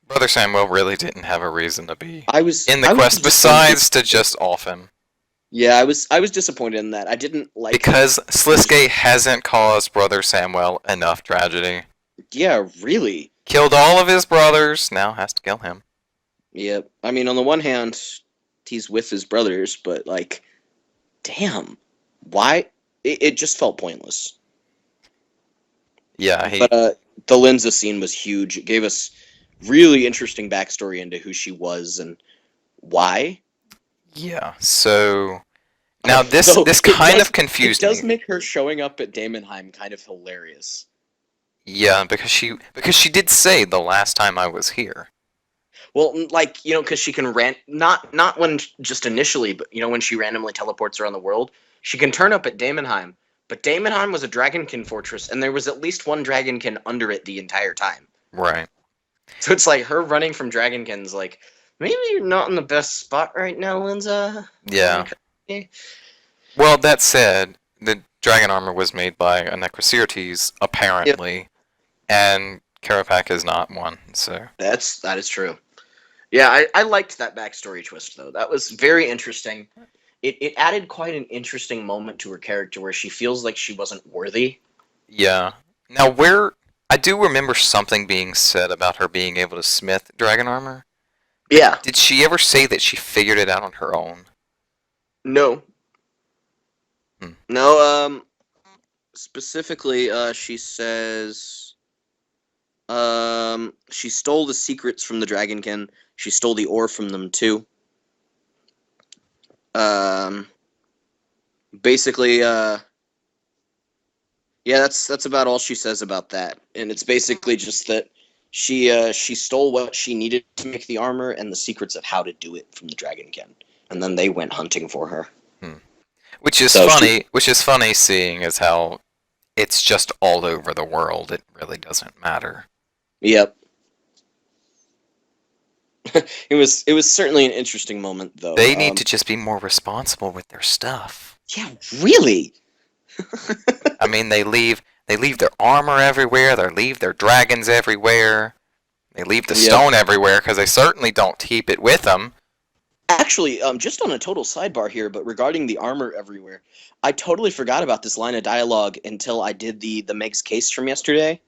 Brother Samuel really didn't have a reason to be I was in the I was quest besides to just off him. Yeah, I was disappointed in that. I didn't like Because Slisuke hasn't caused Brother Samuel enough tragedy. Yeah, really. Killed all of his brothers, now has to kill him. Yeah, I mean, on the one hand, he's with his brothers, but like, damn, why? It just felt pointless. Yeah, But the Linza scene was huge. It gave us really interesting backstory into who she was and why. Yeah, so... Now, this Though kind does, of confused me. It does make her showing up at Daemonheim kind of hilarious. Yeah, because she did say the last time I was here. Well, like, because she can not when just initially, but when she randomly teleports around the world, she can turn up at Daemonheim. But Daemonheim was a Dragonkin fortress, and there was at least one Dragonkin under it the entire time. Right. So it's like her running from Dragonkin's like, maybe you're not in the best spot right now, Linza. Yeah. Okay. Well, that said, the dragon armor was made by a Necrocertes, apparently, and Karapak is not one, so... That is true. Yeah, I liked that backstory twist, though. That was very interesting. It added quite an interesting moment to her character where she feels like she wasn't worthy. Yeah. Now, I do remember something being said about her being able to smith dragon armor. Yeah. Did she ever say that she figured it out on her own? No. No, specifically, she says, she stole the secrets from the Dragonkin. She stole the ore from them, too. Basically, yeah, that's about all she says about that. And it's basically just that she stole what she needed to make the armor and the secrets of how to do it from the Dragonkin. And then they went hunting for her. Which is funny. Which is funny, seeing as how it's just all over the world. It really doesn't matter. Yep. It was certainly an interesting moment, though. They need to just be more responsible with their stuff. Yeah, really. I mean, they leave their armor everywhere. They leave their dragons everywhere. They leave the Yep. stone everywhere because they certainly don't keep it with them. Actually, just on a total sidebar here, but regarding the armor everywhere, I totally forgot about this line of dialogue until I did the Meg's case from yesterday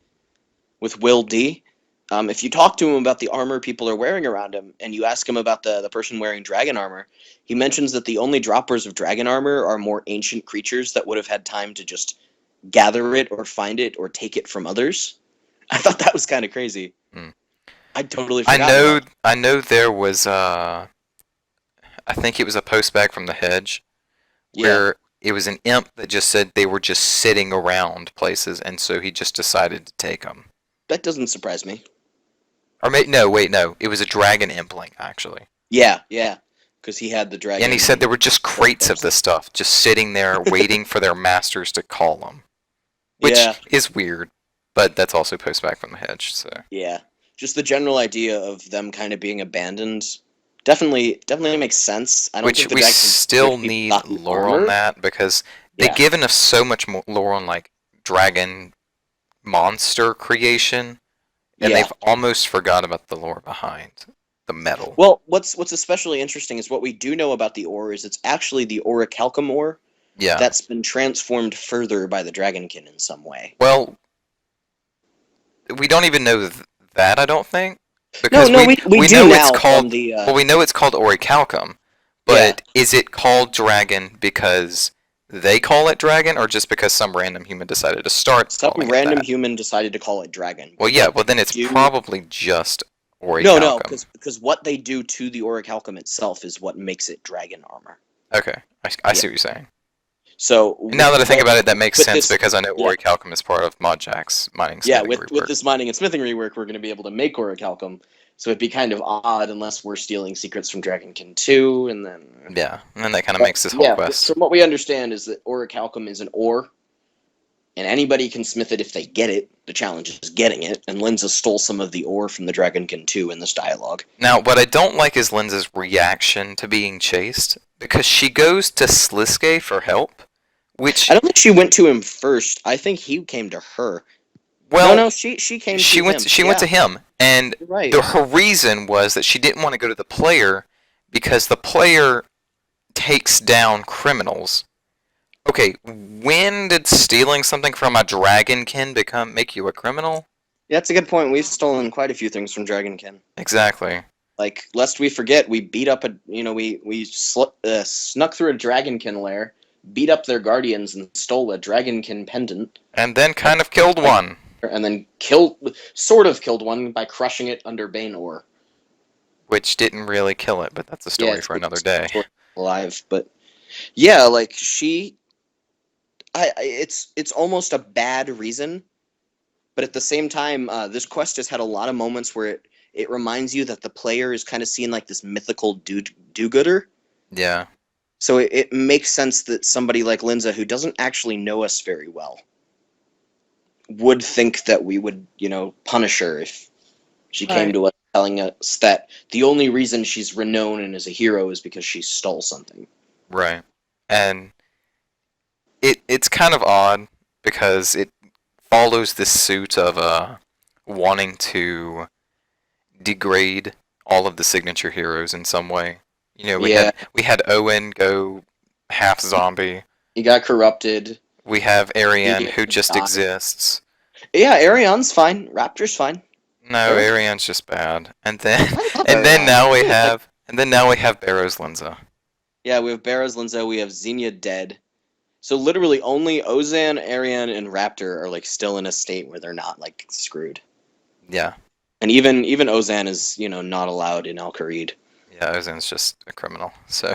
with Will D. If you talk to him about the armor people are wearing around him, and you ask him about the person wearing dragon armor, he mentions that the only droppers of dragon armor are more ancient creatures that would have had time to just gather it or find it or take it from others. I thought that was kind of crazy. Hmm. I'd totally I forgotten know, about I know there was, I think it was a postbag from the hedge Yeah, where it was an imp that just said they were just sitting around places, and so he just decided to take them. that doesn't surprise me. Or no, wait, no, it was a dragon impling actually. Yeah, yeah, because he had the And he dragon. said there were just crates of this stuff just sitting there waiting for their masters to call them, which Yeah, is weird, but that's also postbag from the hedge. So yeah. Just the general idea of them kind of being abandoned definitely makes sense. I don't which think the we dragon still people need got the lore on armor. that because they've Yeah, given us so much more lore on like dragon monster creation, and yeah. they've almost forgot about the lore behind the metal. Well, what's especially interesting is what we do know about the ore is it's actually the orichalcum ore Yeah. that's been transformed further by the dragonkin in some way. Well, we don't even know that, I don't think, No, because no, we we do know it's now from called the well, we know it's called orichalcum, yeah. but is it called dragon because they call it dragon, or just because some random human decided to start Some calling it random that? human decided to call it dragon, Well, but yeah. what Well, they then it's do probably just no, orichalcum. because what they do to the orichalcum itself is what makes it dragon armor. Okay, I Yeah. see what you're saying. So And now that I think about it, that makes with sense this, because I know yeah, orichalcum is part of Modjack's mining yeah, smithing with rework. this mining and smithing rework, we're going to be able to make orichalcum. So it'd be kind of odd unless we're stealing secrets from Dragonkin 2, and then. Yeah, and then that kind of But makes this whole yeah, quest. from what we understand is that orichalcum is an ore, and anybody can smith it if they get it. The challenge is getting it, and Linza stole some of the ore from the Dragonkin 2 in this dialogue. Now, what I don't like is Linza's reaction to being chased because she goes to Sliske for help, which, I don't think she went to him first. I think he came to her. No, well, no, she came to him. she went Yeah, to him, and you're right. her reason was that she didn't want to go to the player because the player takes down criminals. Okay, when did stealing something from a dragonkin make you a criminal? Yeah, that's a good point. We've stolen quite a few things from Dragonkin. Exactly. Like, lest we forget, we beat up we snuck through a Dragonkin lair, beat up their guardians, and stole a Dragonkin pendant, And then kind of killed like, one. and then killed one by crushing it under Bane ore. Which didn't really kill it, but that's a story for another day. Alive, but yeah, like it's almost a bad reason, but at the same time, this quest has had a lot of moments where it reminds you that the player is kind of seen like this mythical do-gooder. Yeah. So it makes sense that somebody like Linza, who doesn't actually know us very well, would think that we would, punish her if she came to us telling us that the only reason she's renowned and is a hero is because she stole something. Right. And it's kind of odd because it follows this suit of wanting to degrade all of the signature heroes in some way. You know, we had Owen go half zombie. He got corrupted. We have Ariane who just died. exists. Yeah, Arion's fine. Raptor's fine. No, Sure. Ariane's just bad. And then Ariane. now we have Barrows Linza. Yeah, we have Barrows Linza, we have Xenia dead. So literally only Ozan, Ariane, and Raptor are like still in a state where they're not like screwed. Yeah. And even Ozan is, not allowed in Al Kharid. Yeah, Ozan's just a criminal. So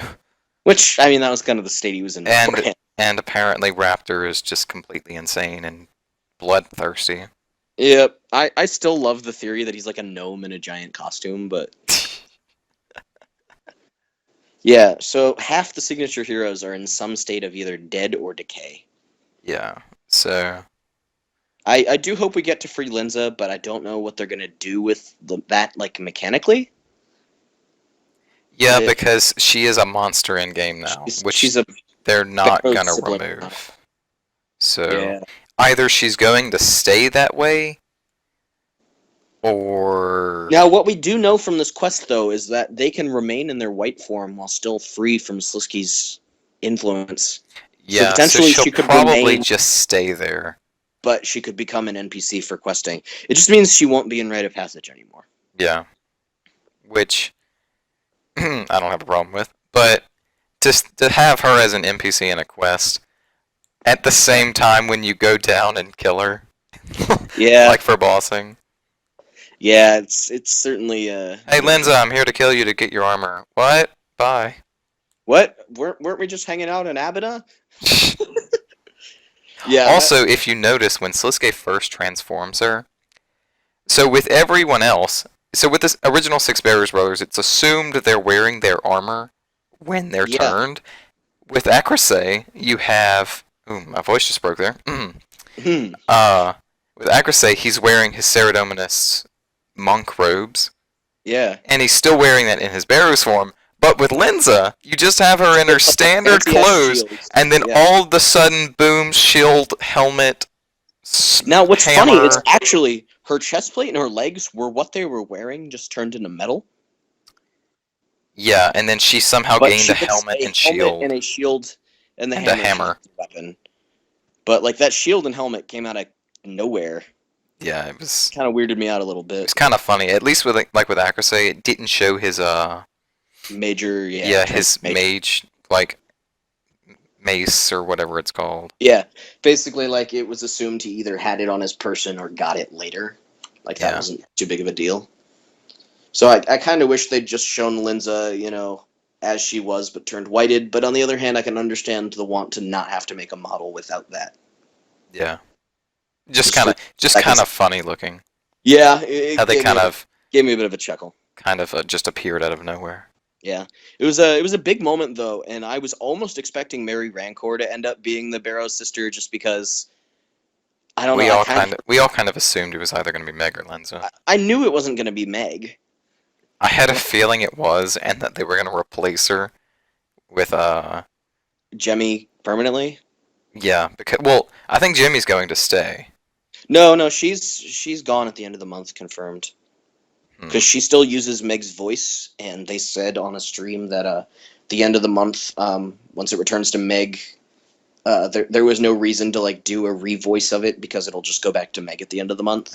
Which, I mean, that was kind of the state he was in beforehand. and apparently Raptor is just completely insane and bloodthirsty. Yep. I still love the theory that he's like a gnome in a giant costume, but yeah, so half the signature heroes are in some state of either dead or decay. Yeah. So I do hope we get to free Linza, but I don't know what they're gonna do with that, like, mechanically. yeah, because she is a monster in game now, which they're not gonna remove. So Yeah. either she's going to stay that way, Or Now, what we do know from this quest, though, is that they can remain in their white form while still free from Slisky's influence. So yeah, so potentially she'll she could probably remain, just stay there. but she could become an NPC for questing. It just means she won't be in Rite of Passage anymore. Yeah, which I don't have a problem with. But to have her as an NPC in a quest at the same time when you go down and kill her, Yeah, like for bossing. yeah, it's certainly Hey, Linza, I'm here to kill you to get your armor. What? Bye. What? Weren't we just hanging out in Abada? Yeah, Also, if you notice, when Slisuke first transforms her, so with everyone else, so with this original Six Bearers brothers, it's assumed they're wearing their armor when they're yeah. turned. With Acrosay, you have. Ooh, my voice just broke there. Hmm. With Acrosay, he's wearing his Ceredominus monk robes, Yeah. and he's still wearing that in his Bearers form. But with Linza, you just have her in her It's like standard fancy-ass clothes, shields. and then Yeah. all of a sudden, boom, shield, helmet, Now, what's funny is hammer. actually her chest plate and her legs were what they were wearing, just turned into metal. Yeah, and then she somemew But gained she a gets helmet a and helmet shield and a shield, and the and a hammer. hammer. Weapon. But like that shield and helmet came out of nowhere. Yeah, it was Kind of weirded me out a little bit. kind of funny. At least with like with Acrosay, it didn't show his Major, his major. mage like mace or whatever it's called. Yeah, basically, like it was assumed he either had it on his person or got it later. Like that Yeah. wasn't too big of a deal. So I kind of wish they'd just shown Linza, as she was, but turned whited. But on the other hand, I can understand the want to not have to make a model without that. Yeah. Just Just for kind seconds. of funny looking. Yeah, How they gave me a bit of a chuckle. just appeared out of nowhere. Yeah, it was a big moment though, and I was almost expecting Mary Rancor to end up being the Barrow sister, just because I don't know. We all kind of assumed it was either going to be Meg or Lenza. I knew it wasn't going to be Meg. I had a feeling it was, and that they were going to replace her with Jemmy permanently. yeah, because I think Jimmy's going to stay. No, she's gone at the end of the month, confirmed. Because she still uses Meg's voice, and they said on a stream that the end of the month, once it returns to Meg, there was no reason to like do a revoice of it because it'll just go back to Meg at the end of the month.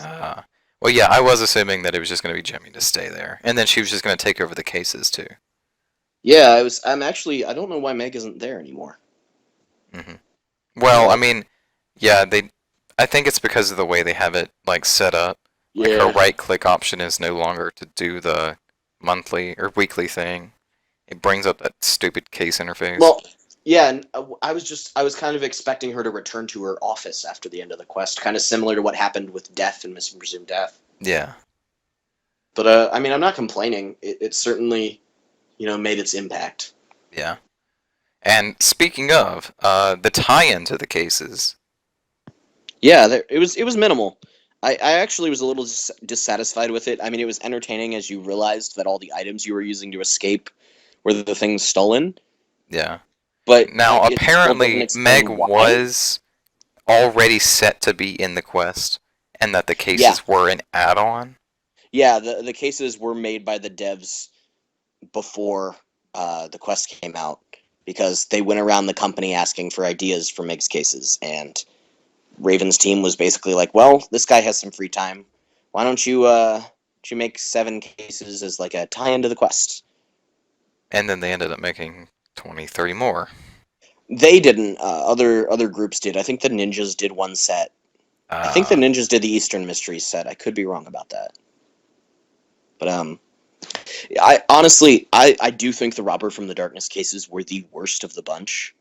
Well, yeah, I was assuming that it was just going to be Jimmy to stay there, and then she was just going to take over the cases too. Yeah, I don't know why Meg isn't there anymore. Mm-hmm. Well, I mean, yeah, I think it's because of the way they have it like set up. Like her right-click option is no longer to do the monthly or weekly thing. It brings up that stupid case interface. Well, yeah, and I was kind of expecting her to return to her office after the end of the quest, kind of similar to what happened with Death and Missing Presumed Death. Yeah. But I mean, I'm not complaining. It certainly, made its impact. Yeah. And speaking of, the tie-in to the cases. Yeah, it was minimal. I actually was a little dissatisfied with it. I mean, it was entertaining as you realized that all the items you were using to escape were the things stolen. Yeah. But now, apparently, Meg was already set to be in the quest, and that the cases were an add-on. Yeah, the cases were made by the devs before the quest came out, because they went around the company asking for ideas for Meg's cases, and Raven's team was basically like, well, this guy has some free time. Why don't you make 7 cases as like a tie into the quest? And then they ended up making 20, 30 more. They didn't. Other groups did. I think the ninjas did one set. I think the ninjas did the Eastern Mysteries set. I could be wrong about that. But I honestly do think the Robber from the Darkness cases were the worst of the bunch.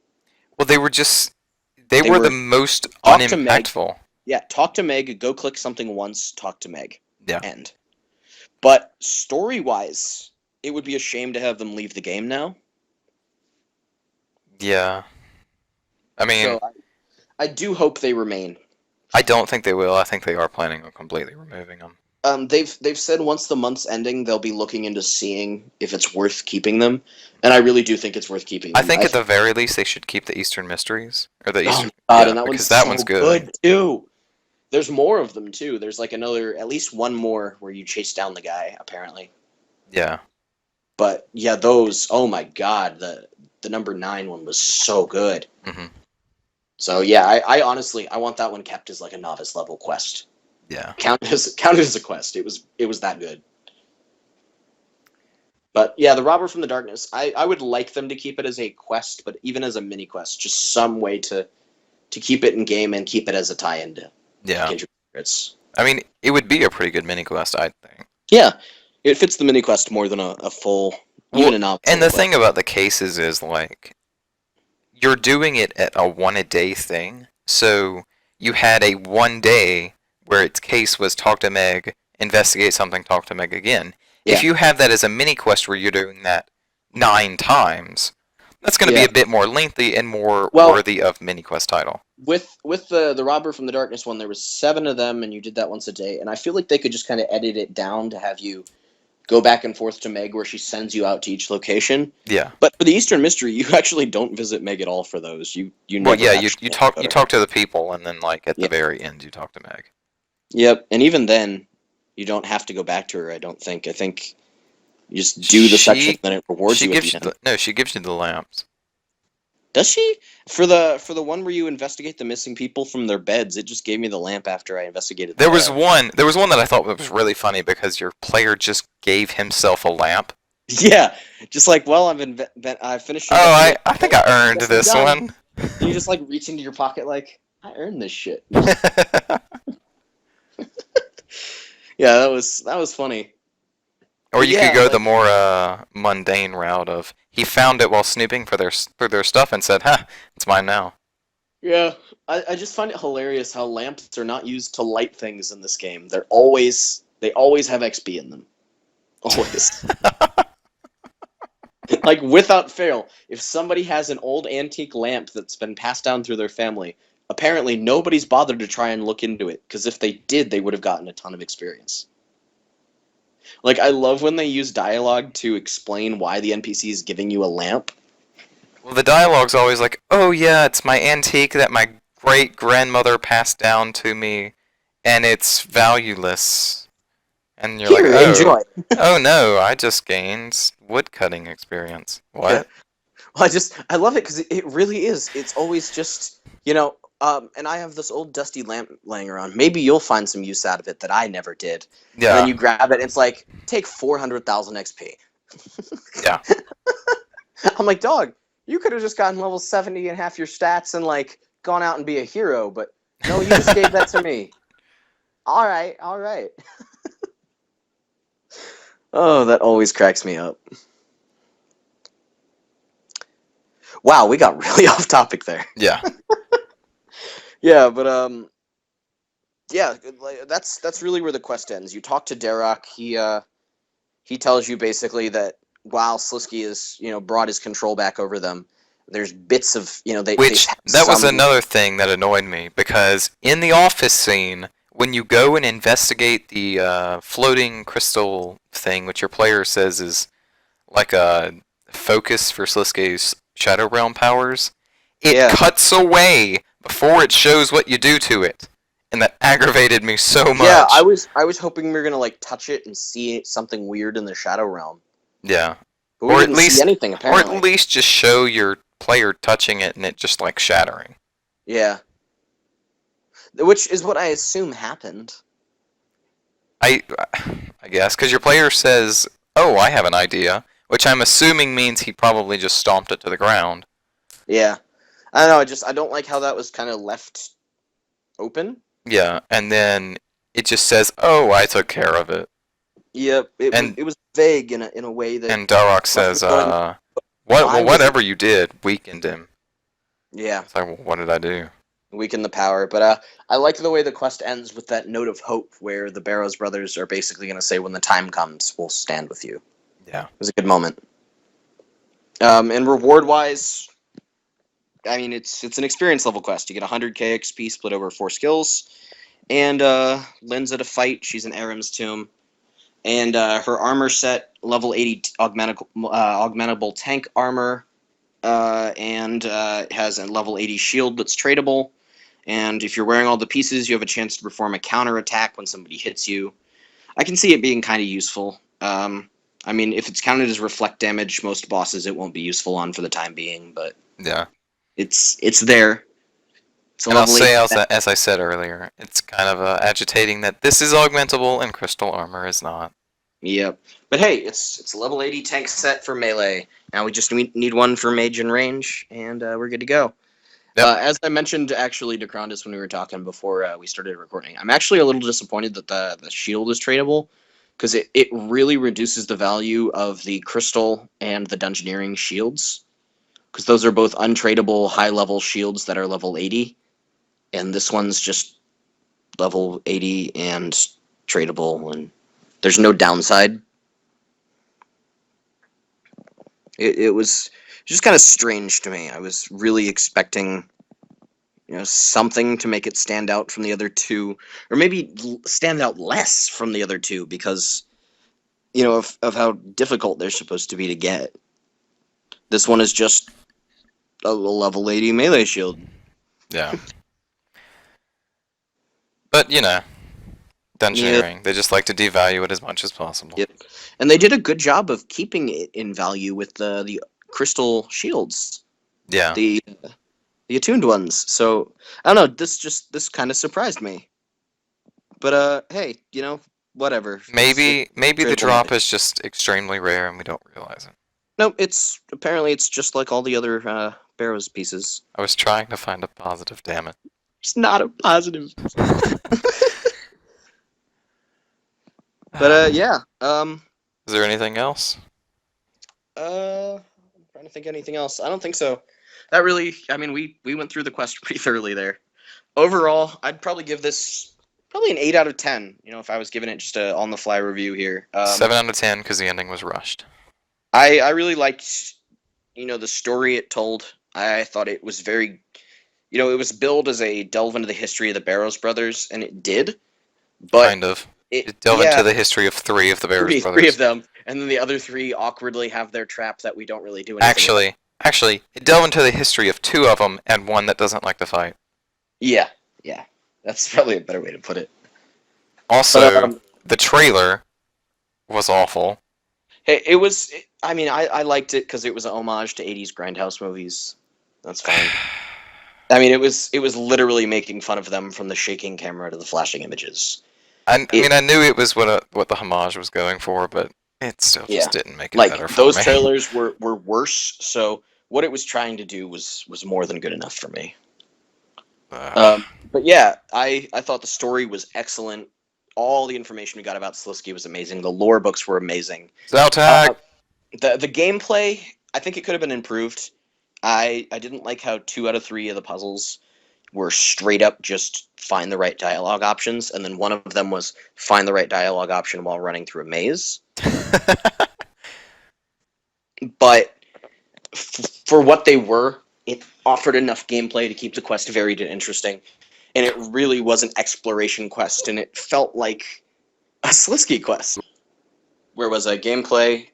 Well, they were the most unimpactful. Yeah, talk to Meg, go click something once, talk to Meg. Yeah. End. But story-wise, it would be a shame to have them leave the game now. Yeah. I mean, so I do hope they remain. I don't think they will. I think they are planning on completely removing them. They've said once the month's ending, they'll be looking into seeing if it's worth keeping them, and I really do think it's worth keeping them. I think at the very least they should keep the Eastern Mysteries or the Eastern. And that one's good too. There's more of them too. There's like another, at least one more where you chase down the guy apparently. Yeah. But yeah, those. Oh my god, the number 9 one was so good. Hmm. So yeah, I honestly I want that one kept as like a novice level quest. Yeah. Counted as a quest. It was that good. But yeah, the Robber from the Darkness. I would like them to keep it as a quest, but even as a mini quest, just some way to keep it in game and keep it as a tie-in to Yeah. Kindred Spirits. I mean, it would be a pretty good mini quest, I think. Yeah, it fits the mini quest more than a full, even Well, a novice and level the quest. thing about the cases is like you're doing it at a one a day thing. So you had a one day where its case was talk to Meg, investigate something, talk to Meg again. If Yeah, you have that as a mini quest where you're doing that 9 times, that's going to be yeah. a bit more lengthy and more Well, worthy of mini quest title. with the Robber from the Darkness one, there was 7 of them, and you did that once a day. And I feel like they could just kind of edit it down to have you go back and forth to Meg, where she sends you out to each location. Yeah. But for the Eastern Mystery, you actually don't visit Meg at all for those. You Well, never yeah, actually you go to talk her. to the people, and then like at the Yeah. very end, you talk to Meg. Yep. And even then, you don't have to go back to her. I don't think. I think you just do the section, She and then it rewards she you at gives the you end. she gives you the lamps. Does she? For the one where you investigate the missing people from their beds, it just gave me the lamp after I investigated the bed. There was one that I thought was really funny because your player just gave himself a lamp. Yeah, just like, well, I finished Oh, investigating. I think I earned Guess I'm this done. one. And you just like reach into your pocket, like, I earned this shit. Yeah, that was funny. Or But you could yeah, go the like, more mundane route of he found it while snooping through their stuff and said, "Ha, it's mine now." yeah, I just find it hilarious how lamps are not used to light things in this game. They always have XP in them, always. Like without fail, if somebody has an old antique lamp that's been passed down through their family, apparently nobody's bothered to try and look into it, because if they did, they would have gotten a ton of experience. Like, I love when they use dialogue to explain why the NPC is giving you a lamp. Well, the dialogue's always like, "Oh yeah, it's my antique that my great grandmother passed down to me, and it's valueless." And you're like, Here, "Oh, enjoy. oh no, I just gained wood cutting experience." Yeah. What? Well, I love it because it really is. It's always just, and I have this old dusty lamp laying around. Maybe you'll find some use out of it that I never did. And then Yeah, you grab it, and it's like, take 400,000 XP. yeah. I'm like, dog, you could have just gotten level 70 and half your stats and, like, gone out and be a hero, but no, you just gave that to me. All right, all right. Oh, that always cracks me up. Wow, we got really off topic there. Yeah. Yeah, but yeah, like, that's really where the quest ends. You talk to Darok. He tells you basically that while Slisky is brought his control back over them, there's bits of they Which have that was some. another thing that annoyed me because in the office scene, when you go and investigate the floating crystal thing, which your player says is like a focus for Sliske's Shadow Realm powers, it Yeah, cuts away before it shows what you do to it, and that aggravated me so yeah. I much. was I was hoping we were gonna like touch it and see something weird in the Shadow Realm, Yeah, but we or at didn't see least, anything or at apparently. least just show your player touching it and it just like shattering. Yeah, which is what I assume happened. I I guess because your player says, "Oh, I have an idea," which I'm assuming means he probably just stomped it to the ground. Yeah, I don't know. I don't like how that was kind of left open. Yeah, and then it just says, "Oh, I took care of it," Yep, it was and it was vague in a way that Darok left me says, going, Well, why was it? whatever you did weakened him." Yeah, It's like, well, what did I do? weaken the power. But I like the way the quest ends with that note of hope, where the Barrows brothers are basically going to say, "When the time comes, we'll stand with you." Yeah. It was a good moment. And reward wise, I mean, it's an experience level quest. You get 100k XP split over 4 skills, and Lynn's at a fight. She's in Aram's tomb, and her armor set level 80 augmentable tank armor, and has a level 80 shield that's tradable. and if you're wearing all the pieces, you have a chance to perform a counter attack when somebody hits you. I can see it being kind of useful. I mean, if it's counted as reflect damage, most bosses it won't be useful on for the time being, but Yeah. it's there. It's a And I'll level 8. say, as I said earlier, it's kind of agitating that this is augmentable and crystal armor is not. Yep. But hey, it's a level 80 tank set for melee. Now we just need one for mage and range, and we're good to go. Yep. As I mentioned actually to Crondis when we were talking before we started recording, I'm actually a little disappointed that the shield is tradable, because it really reduces the value of the crystal and the dungeoneering shields, because those are both untradable high-level shields that are level 80, and this one's just level 80 and tradable, and there's no downside. It was just kind of strange to me. I was really expecting, something to make it stand out from the other two, or maybe stand out less from the other two, because of how difficult they're supposed to be to get. This one is just a level 80 melee shield. Yeah. But, dungeoneering. Yep. They just like to devalue it as much as possible. Yep. And they did a good job of keeping it in value with the crystal shields. Yeah. The attuned ones. So I don't know, this kind of surprised me. But hey, whatever. Maybe the tradable drop damage. is just extremely rare and we don't realize it. No, it's just like all the other Barrows pieces. I was trying to find a positive, damn it. It's not a positive. But yeah. Is there anything else? I'm trying to think of anything else. I don't think so. That really, I mean, we went through the quest pretty thoroughly there. Overall, I'd probably give this probably an 8 out of 10. If I was giving it just a on the fly review here. 7 out of 10 because the ending was rushed. I really liked, the story it told. I thought it was very, it was billed as a delve into the history of the Barrows brothers, and it did. But kind of. It delve into the history of 3 of the Barrows brothers. 3 of them, and then the other 3 awkwardly have their trap that we don't really do anything about. Actually, it delve into the history of 2 of them and 1 that doesn't like to fight. Yeah. That's probably a better way to put it. Also, but, the trailer was awful. Hey, it was. I mean, I liked it because it was an homage to 80s grindhouse movies. That's fine. I mean, it was literally making fun of them from the shaking camera to the flashing images. I knew it was what the homage was going for, but it still just didn't make it better for me. Those trailers were worse, so what it was trying to do was more than good enough for me. But yeah, I thought the story was excellent. All the information we got about Slisky was amazing. The lore books were amazing. Zaltag! The gameplay, I think it could have been improved. I didn't like how 2 out of 3 of the puzzles were straight up just find the right dialogue options, and then one of them was find the right dialogue option while running through a maze. But for what they were, it offered enough gameplay to keep the quest varied and interesting. And it really was an exploration quest, and it felt like a Slisky quest. Where was a gameplay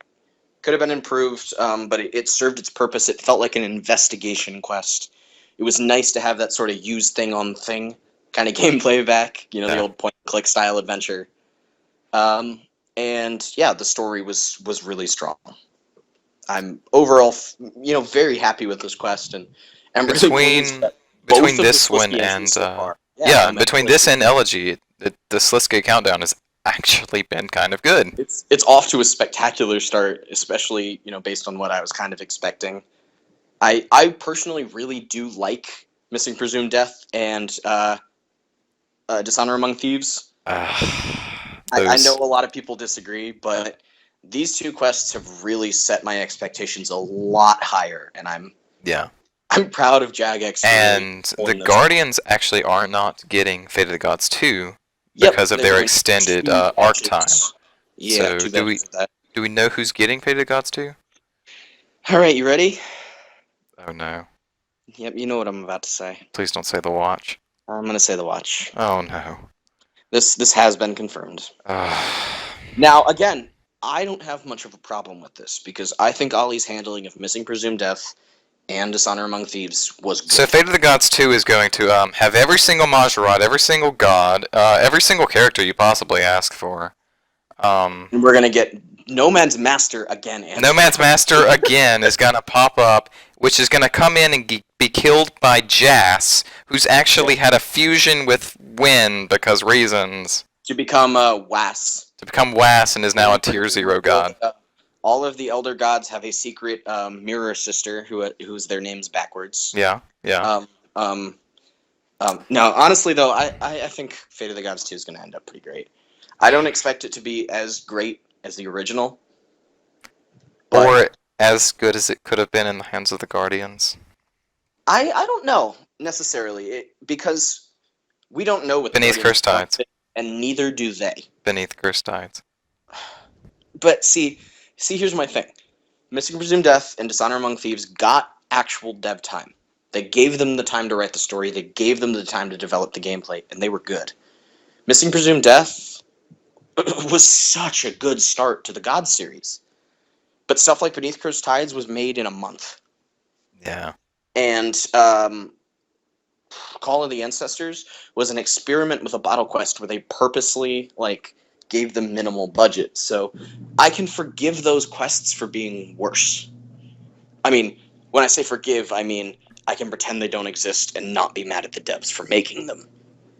could have been improved, but it served its purpose. It felt like an investigation quest. It was nice to have that sort of use thing on thing kind of gameplay back, the old point-and-click style adventure. And yeah, the story was really strong. I'm overall, very happy with this quest, and between this one and between this and Elegy, the Slisky countdown has actually been kind of good. It's off to a spectacular start, especially based on what I was kind of expecting. I personally really do like Missing Presumed Death and Dishonor Among Thieves. I know a lot of people disagree, but these 2 quests have really set my expectations a lot higher, and I'm proud of Jagex. And the Guardians actually are not getting Fate of the Gods 2 because of their extended arc time. Yeah, so do we know who's getting Fate of the Gods 2? All right, you ready? Oh no. Yep, you know what I'm about to say. Please don't say the Watch. I'm going to say the Watch. Oh no. This has been confirmed. Now, again, I don't have much of a problem with this, because I think Ollie's handling of Missing Presumed Death and Dishonor Among Thieves was good. So Fate of the Gods 2 is going to have every single Majorat, every single god, every single character you possibly ask for. And we're gonna get Nomad's Master again. Andrew. Nomad's Master again is going to pop up, which is going to come in and be killed by Jas, who's actually had a fusion with Wynn because reasons. To become Was. To become Was and is now a tier 0 god. All of the Elder Gods have a secret mirror sister whose their names backwards. Yeah, yeah. No, honestly though, I think Fate of the Gods 2 is going to end up pretty great. I don't expect it to be as great as the original. Or as good as it could have been in the hands of the Guardians. I don't know, necessarily, because we don't know what Beneath Cursed Tides. And neither do they. Beneath Cursed Tides. But see, here's my thing. Missing Presumed Death and Dishonor Among Thieves got actual dev time. They gave them the time to write the story, they gave them the time to develop the gameplay, and they were good. Missing Presumed Death was such a good start to the God series. But stuff like Beneath Cursed Tides was made in a month. Yeah. And Call of the Ancestors was an experiment with a battle quest where they purposely gave them minimal budget. So I can forgive those quests for being worse. I mean, when I say forgive, I mean I can pretend they don't exist and not be mad at the devs for making them.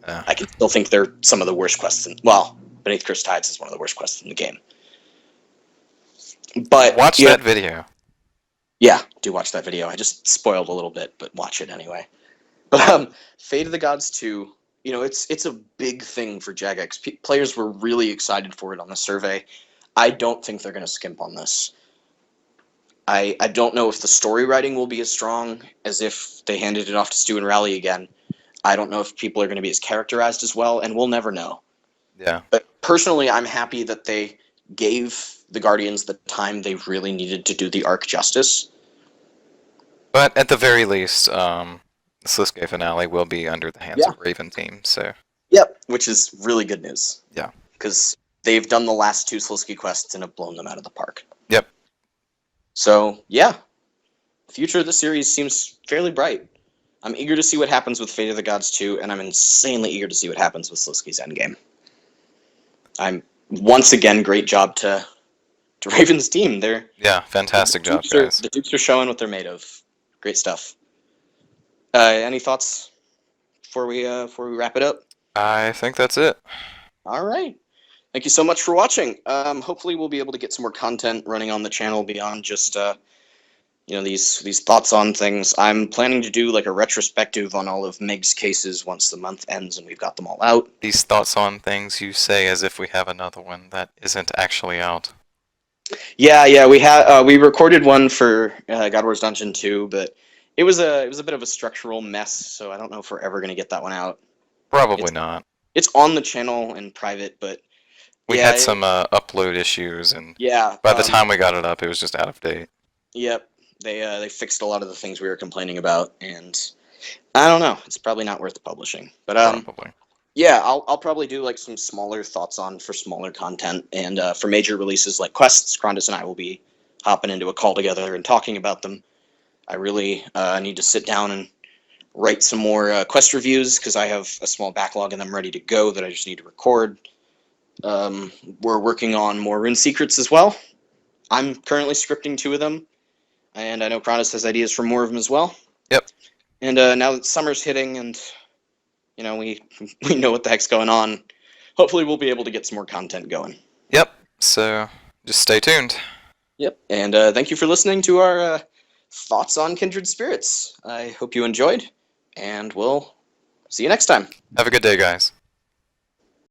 I can still think they're some of the worst quests Beneath Cursed Tides is one of the worst quests in the game. But watch that video. Yeah, do watch that video. I just spoiled a little bit, but watch it anyway. But Fate of the Gods 2, it's a big thing for Jagex. Players were really excited for it on the survey. I don't think they're going to skimp on this. I don't know if the story writing will be as strong as if they handed it off to Stu and Rally again. I don't know if people are going to be as characterized as well, and we'll never know. Yeah. But personally, I'm happy that they gave the Guardians the time they really needed to do the arc justice. But at the very least, the Sliske finale will be under the hands of Raven Team, so... Yep, which is really good news. Yeah. Because they've done the last 2 Sliske quests and have blown them out of the park. Yep. So, yeah. The future of the series seems fairly bright. I'm eager to see what happens with Fate of the Gods 2, and I'm insanely eager to see what happens with Sliske's Endgame. Once again, great job to Raven's team. Fantastic job, guys. The Dukes are showing what they're made of. Great stuff. Any thoughts before we wrap it up? I think that's it. All right. Thank you so much for watching. Hopefully we'll be able to get some more content running on the channel beyond just these thoughts on things. I'm planning to do a retrospective on all of Meg's cases once the month ends and we've got them all out. These thoughts on things you say as if we have another one that isn't actually out. Yeah, we recorded one for God Wars Dungeon 2, but it was a bit of a structural mess, so I don't know if we're ever going to get that one out. Probably not. It's on the channel and private, but we had some upload issues, and by the time we got it up, it was just out of date. Yep, they fixed a lot of the things we were complaining about, and I don't know. It's probably not worth publishing, but probably. Yeah, I'll probably do some smaller thoughts on for smaller content, and for major releases like quests, Crondis and I will be hopping into a call together and talking about them. I really need to sit down and write some more quest reviews because I have a small backlog of them ready to go that I just need to record. We're working on more Rune Secrets as well. I'm currently scripting 2 of them, and I know Crondis has ideas for more of them as well. Yep. And now that summer's hitting and we know what the heck's going on, hopefully we'll be able to get some more content going. Yep, so just stay tuned. Yep, and thank you for listening to our thoughts on Kindred Spirits. I hope you enjoyed, and we'll see you next time. Have a good day, guys.